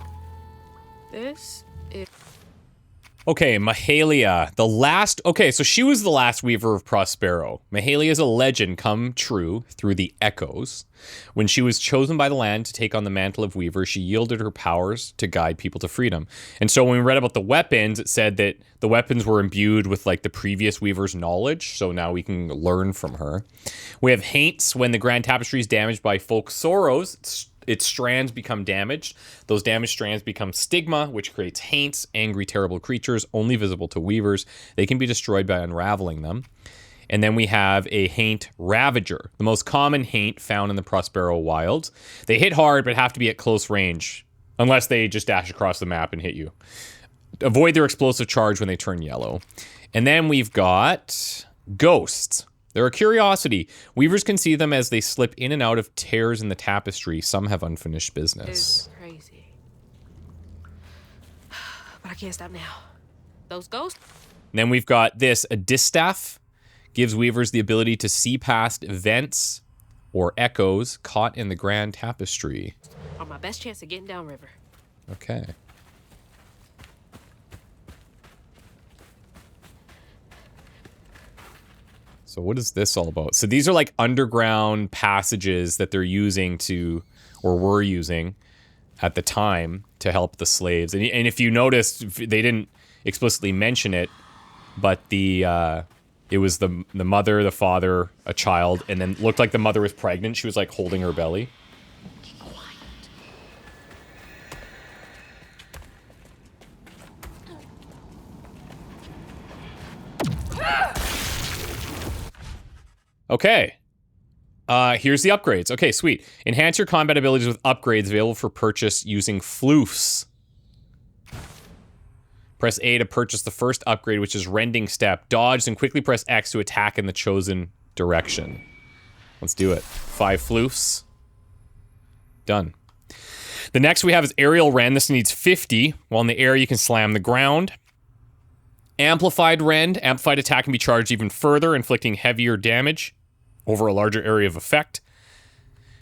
This is... Okay, Mahalia, the last... Okay, so she was the last Weaver of Prospero. Mahalia is a legend come true through the echoes. When she was chosen by the land to take on the mantle of Weaver, she yielded her powers to guide people to freedom. And so when we read about the weapons, it said that the weapons were imbued with, like, the previous Weaver's knowledge, so now we can learn from her. We have haints. When the Grand Tapestry is damaged by folk sorrows, its strands become damaged. Those damaged strands become stigma, which creates haints, angry, terrible creatures, only visible to weavers. They can be destroyed by unraveling them. And then we have a haint ravager, the most common haint found in the Prospero wilds. They hit hard, but have to be at close range, unless they just dash across the map and hit you. Avoid their explosive charge when they turn yellow. And then we've got ghosts. They're a curiosity. Weavers can see them as they slip in and out of tears in the tapestry. Some have unfinished business. It's crazy. But I can't stop now. Those ghosts? And then we've got this. A distaff gives weavers the ability to see past events or echoes caught in the grand tapestry. Are my best chance of getting downriver. Okay. So what is this all about? So these are like underground passages that they're using to, or were using at the time to help the slaves. And if you noticed, they didn't explicitly mention it, but it was the mother, the father, a child, and then looked like the mother was pregnant. She was like holding her belly. Okay. Here's the upgrades. Okay, sweet. Enhance your combat abilities with upgrades available for purchase using floofs. Press A to purchase the first upgrade, which is Rending Step. Dodge, and quickly press X to attack in the chosen direction. Let's do it. 5 floofs. Done. The next we have is Aerial Rend. This needs 50. While in the air, you can slam the ground. Amplified Rend. Amplified attack can be charged even further, inflicting heavier damage over a larger area of effect.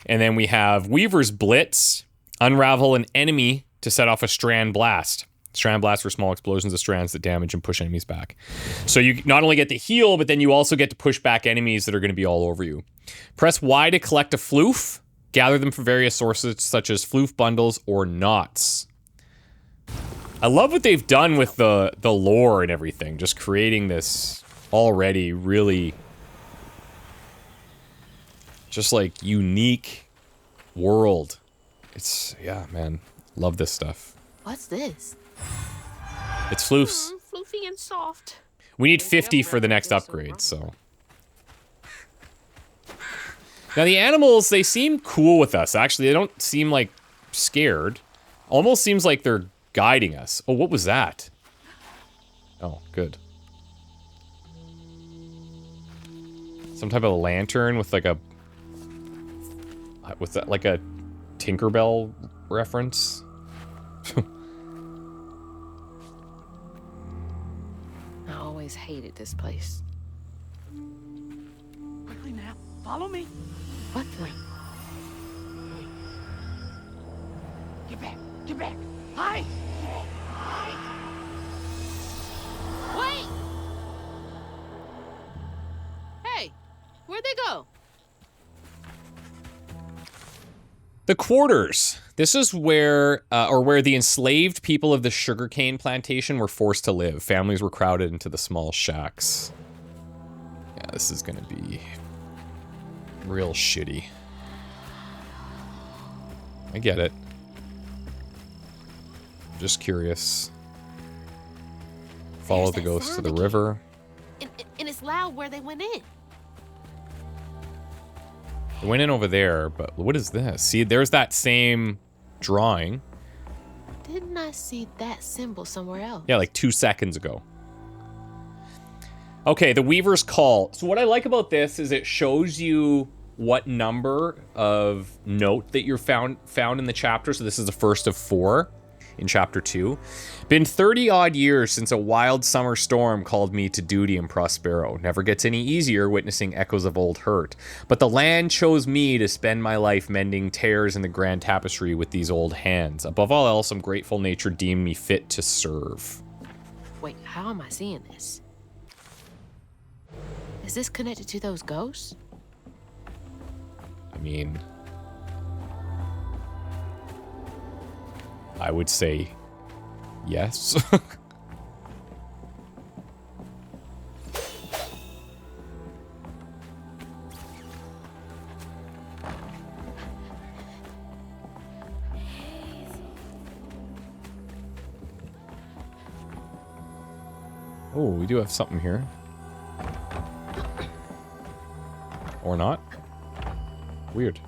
And then we have Weaver's Blitz. Unravel an enemy to set off a strand blast. Strand blasts are small explosions of strands that damage and push enemies back. So you not only get to heal, but then you also get to push back enemies that are going to be all over you. Press Y to collect a floof. Gather them from various sources such as floof bundles or knots. I love what they've done with the lore and everything. Just creating this already really just like unique world. It's, yeah, man. Love this stuff. What's this? It's floofs. Floofy and soft. We need 50 for the next upgrade, so. Now the animals, they seem cool with us. Actually, they don't seem like scared. Almost seems like they're guiding us. Oh, what was that? Oh, good. Some type of lantern with like a... What's that? Like a Tinkerbell reference? I always hated this place. Quickly now, follow me. What the? Get back, get back. Hi. Wait! Hey, where'd they go? The quarters. This is where, where the enslaved people of the sugarcane plantation were forced to live. Families were crowded into the small shacks. Yeah, this is gonna be real shitty. I get it. Just curious. Follow the ghost to the river. And it's loud where they went in. They went in over there, but what is this? See, there's that same drawing. Didn't I see that symbol somewhere else? Yeah, like 2 seconds ago. Okay, the Weaver's Call. So what I like about this is it shows you what number of note that you're found in the chapter. So this is the first of 4 in chapter 2. Been 30 odd years since a wild summer storm called me to duty in Prospero. Never gets any easier witnessing echoes of old hurt. But the land chose me to spend my life mending tears in the grand tapestry with these old hands. Above all else, some grateful nature deemed me fit to serve. Wait, how am I seeing this? Is this connected to those ghosts? I mean, I would say yes. Oh, we do have something here. Or not. Weird.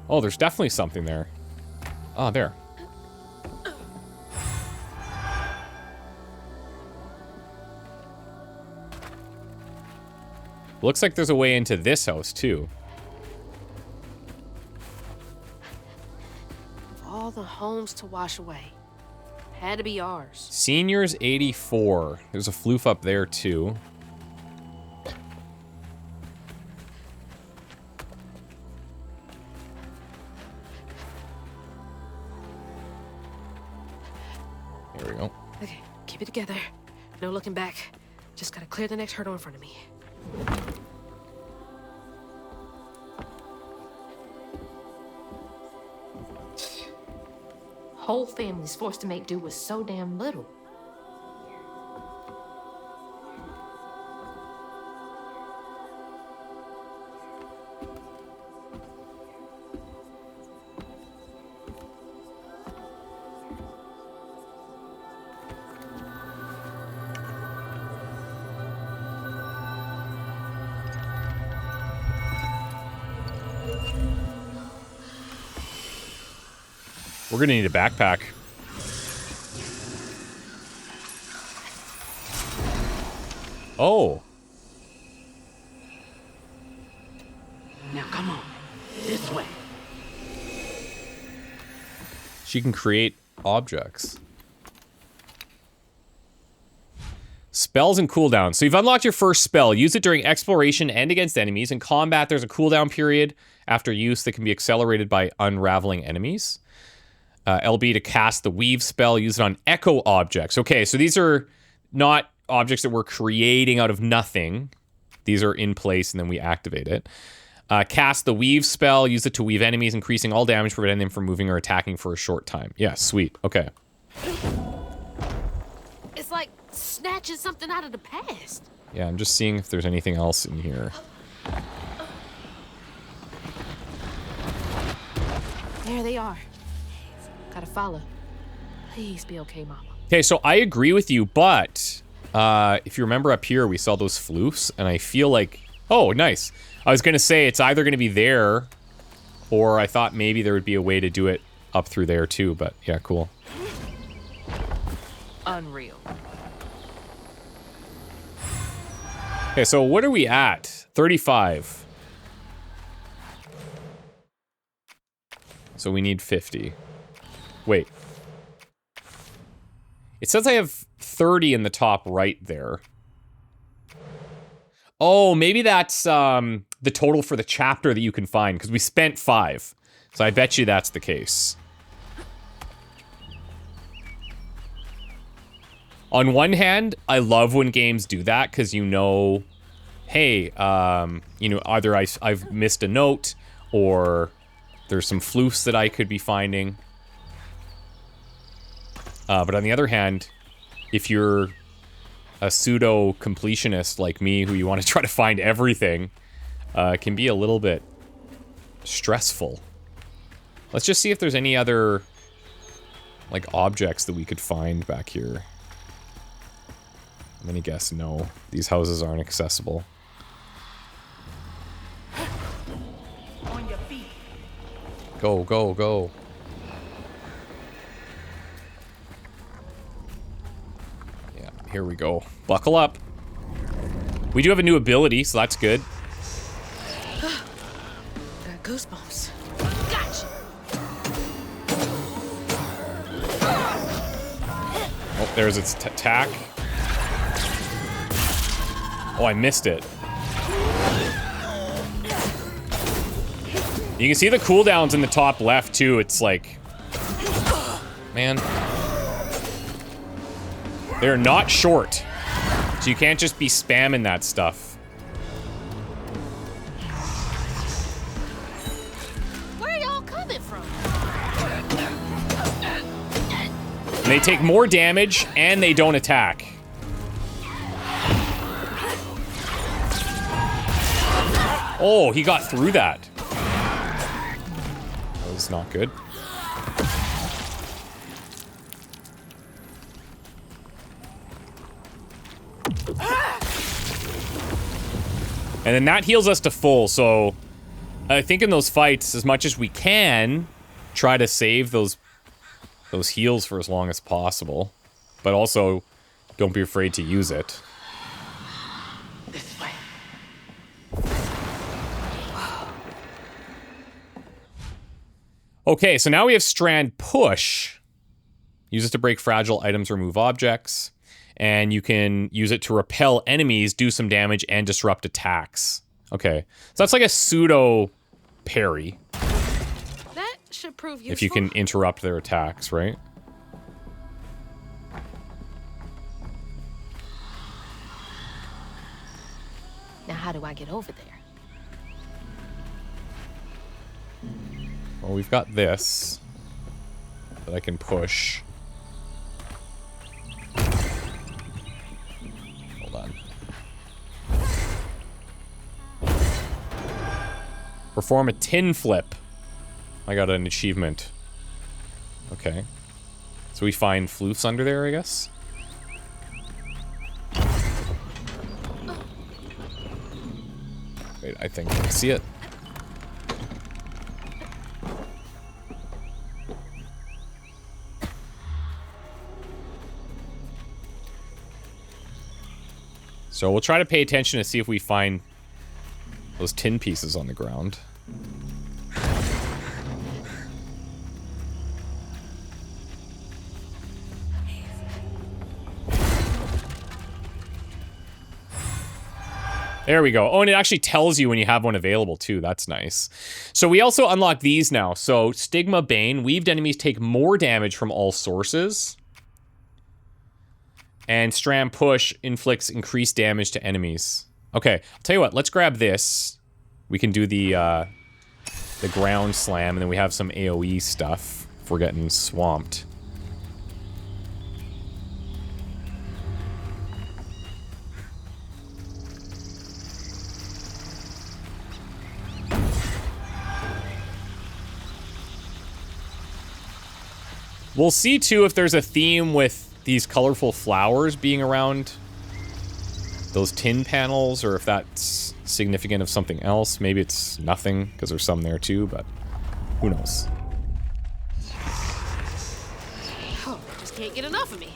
Oh, there's definitely something there. Ah, there. Looks like there's a way into this house, too. Of all the homes to wash away, had to be ours. Seniors 84. There's a floof up there, too. There we go. Okay, keep it together. No looking back. Just gotta clear the next hurdle in front of me. Whole family's forced to make do with so damn little. We're gonna need a backpack. Oh. Now come on, this way. She can create objects. Spells and cooldowns. So you've unlocked your first spell. Use it during exploration and against enemies. In combat, there's a cooldown period after use that can be accelerated by unraveling enemies. LB to cast the Weave spell. Use it on echo objects. Okay, so these are not objects that we're creating out of nothing. These are in place and then we activate it. Cast the Weave spell. Use it to weave enemies, increasing all damage, preventing them from moving or attacking for a short time. Yeah, sweet. Okay. It's like snatching something out of the past. Yeah, I'm just seeing if there's anything else in here. There they are. Gotta follow. Please be okay, Mama. Okay, so I agree with you, but if you remember up here, we saw those floofs, and I feel like... Oh, nice. I was going to say it's either going to be there, or I thought maybe there would be a way to do it up through there too, but yeah, cool. Unreal. Okay, so what are we at? 35. So we need 50. Wait. It says I have 30 in the top right there. Oh, maybe that's the total for the chapter that you can find, because we spent 5. So I bet you that's the case. On one hand, I love when games do that, because you know, hey, you know, either I've missed a note, or there's some floofs that I could be finding. But on the other hand, if you're a pseudo-completionist like me, who you want to try to find everything, it can be a little bit stressful. Let's just see if there's any other, like, objects that we could find back here. I'm gonna guess no. These houses aren't accessible. On your feet. Go, go, go. Yeah, here we go. Buckle up. We do have a new ability, so that's good. Got goosebumps. Gotcha. Oh, there's its attack. Oh, I missed it. You can see the cooldowns in the top left, too. It's like... Man. They're not short. So you can't just be spamming that stuff. Where are y'all coming from? And they take more damage, and they don't attack. Oh, he got through that. That was not good. And then that heals us to full, so I think in those fights, as much as we can, try to save those heals for as long as possible. But also, don't be afraid to use it. This way. Okay, so now we have Strand Push. Use it to break fragile items, remove objects. And you can use it to repel enemies, do some damage, and disrupt attacks. Okay, so that's like a pseudo parry. That should prove useful. If you can interrupt their attacks, right? Now, how do I get over there? Well, we've got this that I can push. Hold on. Perform a tin flip. I got an achievement. Okay. So we find floofs under there, I guess? Wait, I think I see it. So we'll try to pay attention to see if we find those tin pieces on the ground. There we go. Oh, and it actually tells you when you have one available, too. That's nice. So we also unlock these now. So Stigma Bane. Weaved enemies take more damage from all sources. And Strand Push inflicts increased damage to enemies. Okay, I'll tell you what. Let's grab this. We can do the ground slam, and then we have some AoE stuff if we're getting swamped. We'll see, too, if there's a theme with these colorful flowers being around those tin panels, or if that's significant of something else. Maybe it's nothing, because there's some there, too, but who knows? Oh, just can't get enough of me.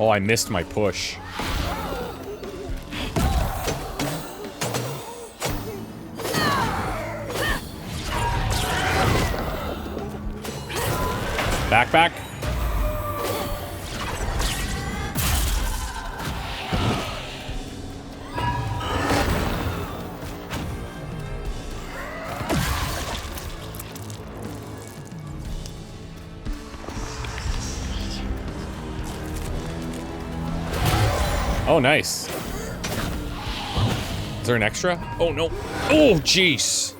Oh, I missed my push. Back, back. Oh, nice. Is there an extra? Oh, no. Oh, jeez.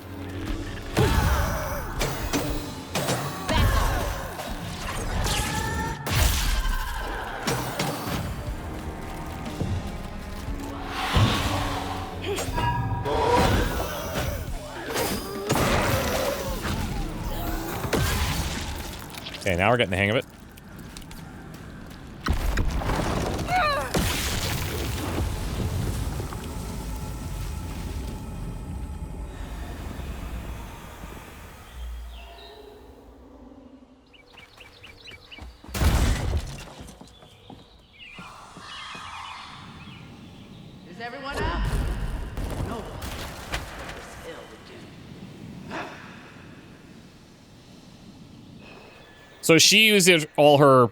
Okay, now we're getting the hang of it. Is everyone up? No. Still with you. So she uses all her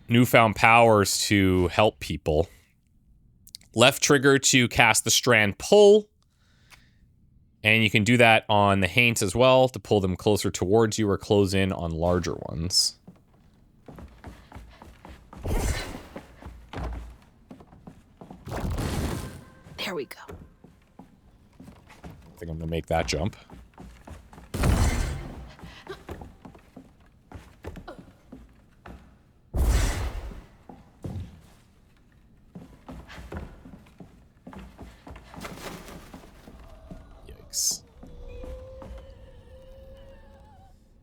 newfound powers to help people. Left trigger to cast the Strand Pull. And you can do that on the Haints as well to pull them closer towards you or close in on larger ones. There we go. I think I'm gonna make that jump. Yikes.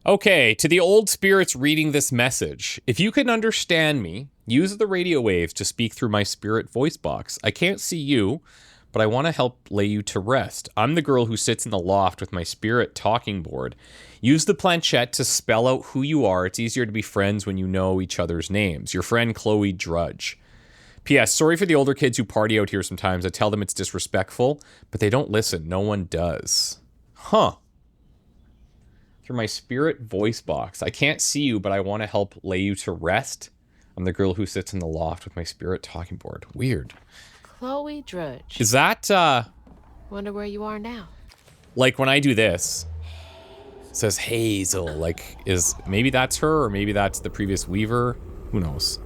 Okay, to the old spirits reading this message. If you can understand me, use the radio waves to speak through my spirit voice box. I can't see you, but I want to help lay you to rest. I'm the girl who sits in the loft with my spirit talking board. Use the planchette to spell out who you are. It's easier to be friends when you know each other's names. Your friend, Chloe Drudge. P.S. Sorry for the older kids who party out here sometimes. I tell them it's disrespectful, but they don't listen. No one does. Huh. Through my spirit voice box. I can't see you, but I want to help lay you to rest. I'm the girl who sits in the loft with my spirit talking board. Weird. Chloe Drudge. Is that, Wonder where you are now. like when I do this, it says Hazel, like, maybe that's her, or maybe that's the previous Weaver? Who knows?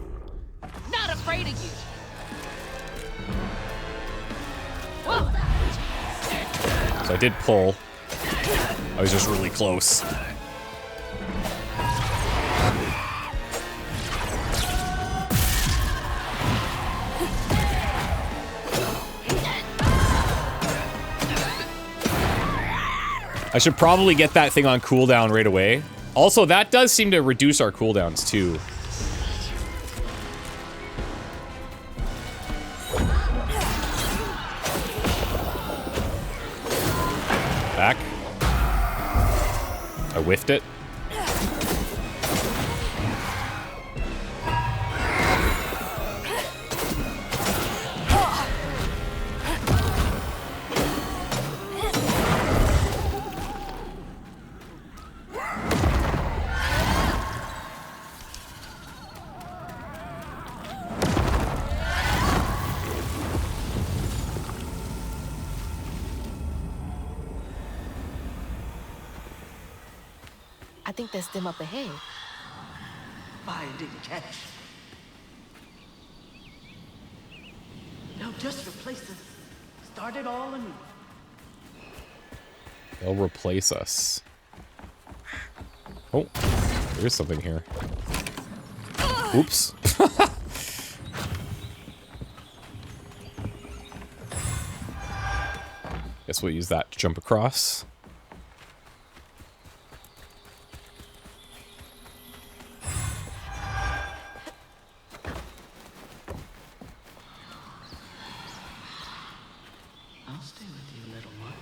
Not afraid of you. Whoa. So I did pull. I was just really close. I should probably get that thing on cooldown right away. Also, that does seem to reduce our cooldowns too. Back. I whiffed it. I think that's them up ahead. Fire didn't catch. No, just replace us. Start it all anew. They'll replace us. Oh, there's something here. Oops. Guess we'll use that to jump across. I'll stay with you, little one.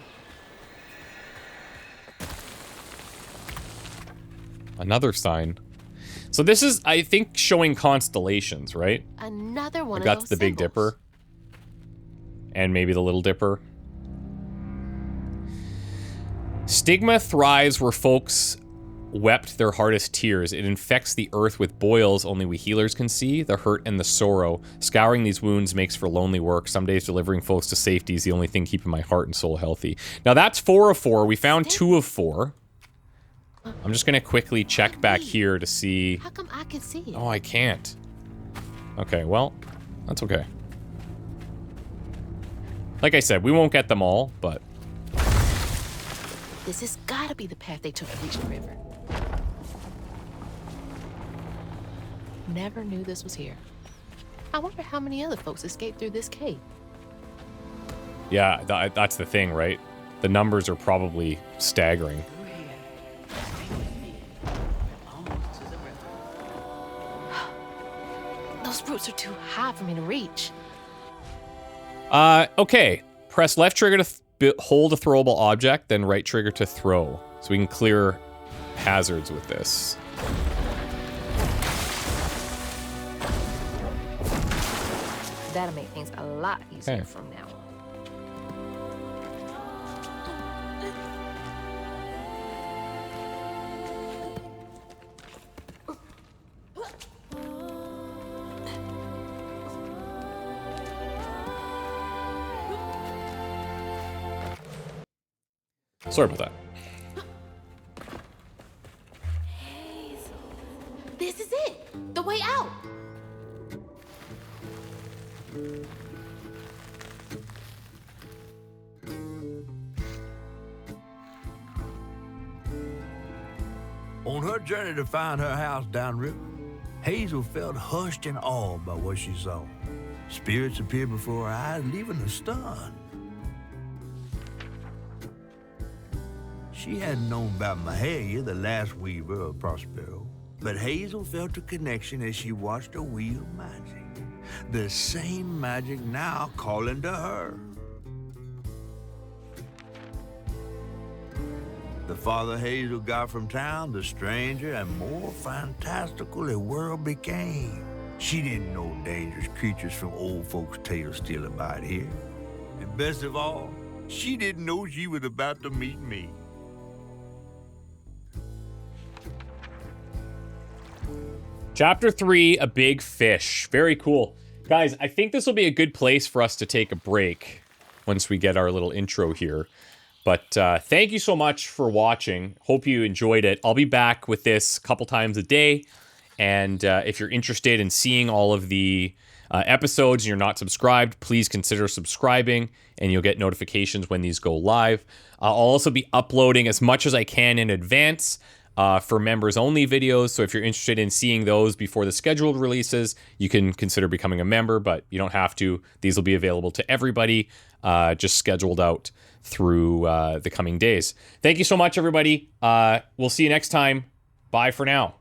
Another sign. So this is, I think, showing constellations, right? Another one Like of that's those the Big symbols. Dipper. And maybe the Little Dipper. Stigma thrives where folks wept their hardest tears. It infects the earth with boils only we healers can see, the hurt and the sorrow. Scouring these wounds makes for lonely work. Some days delivering folks to safety is the only thing keeping my heart and soul healthy. Now that's 4 of 4. We found 2 of 4. I'm just gonna quickly check back here to see. How come I can see it? Oh, I can't. Okay, well, that's okay. Like I said, we won't get them all, but... This has got to be the path they took to reach the river. Never knew this was here. I wonder how many other folks escaped through this cave. Yeah, that's the thing, right? The numbers are probably staggering. Through here. Stay with me. Almost to the river. Those roots are too high for me to reach. Okay. Press left trigger to hold a throwable object, then right trigger to throw. So we can clear hazards with this. That'll make things a lot easier Okay. from now on. Sorry about that. This is it! The way out! On her journey to find her house downriver, Hazel felt hushed and awed by what she saw. Spirits appeared before her eyes, leaving her stunned. She hadn't known about Mahalia, the last weaver of Prospero, but Hazel felt a connection as she watched her wield magic. The same magic now calling to her. The farther Hazel got from town, the stranger and more fantastical the world became. She didn't know dangerous creatures from old folks' tales still abide here. And best of all, she didn't know she was about to meet me. Chapter 3, A Big Fish. Very cool. Guys, I think this will be a good place for us to take a break once we get our little intro here. But thank you so much for watching. Hope you enjoyed it. I'll be back with this a couple times a day. And if you're interested in seeing all of the episodes and you're not subscribed, please consider subscribing and you'll get notifications when these go live. I'll also be uploading as much as I can in advance for members only videos. So if you're interested in seeing those before the scheduled releases, you can consider becoming a member, but you don't have to. These will be available to everybody, just scheduled out through the coming days. Thank you so much, everybody. We'll see you next time. Bye for now.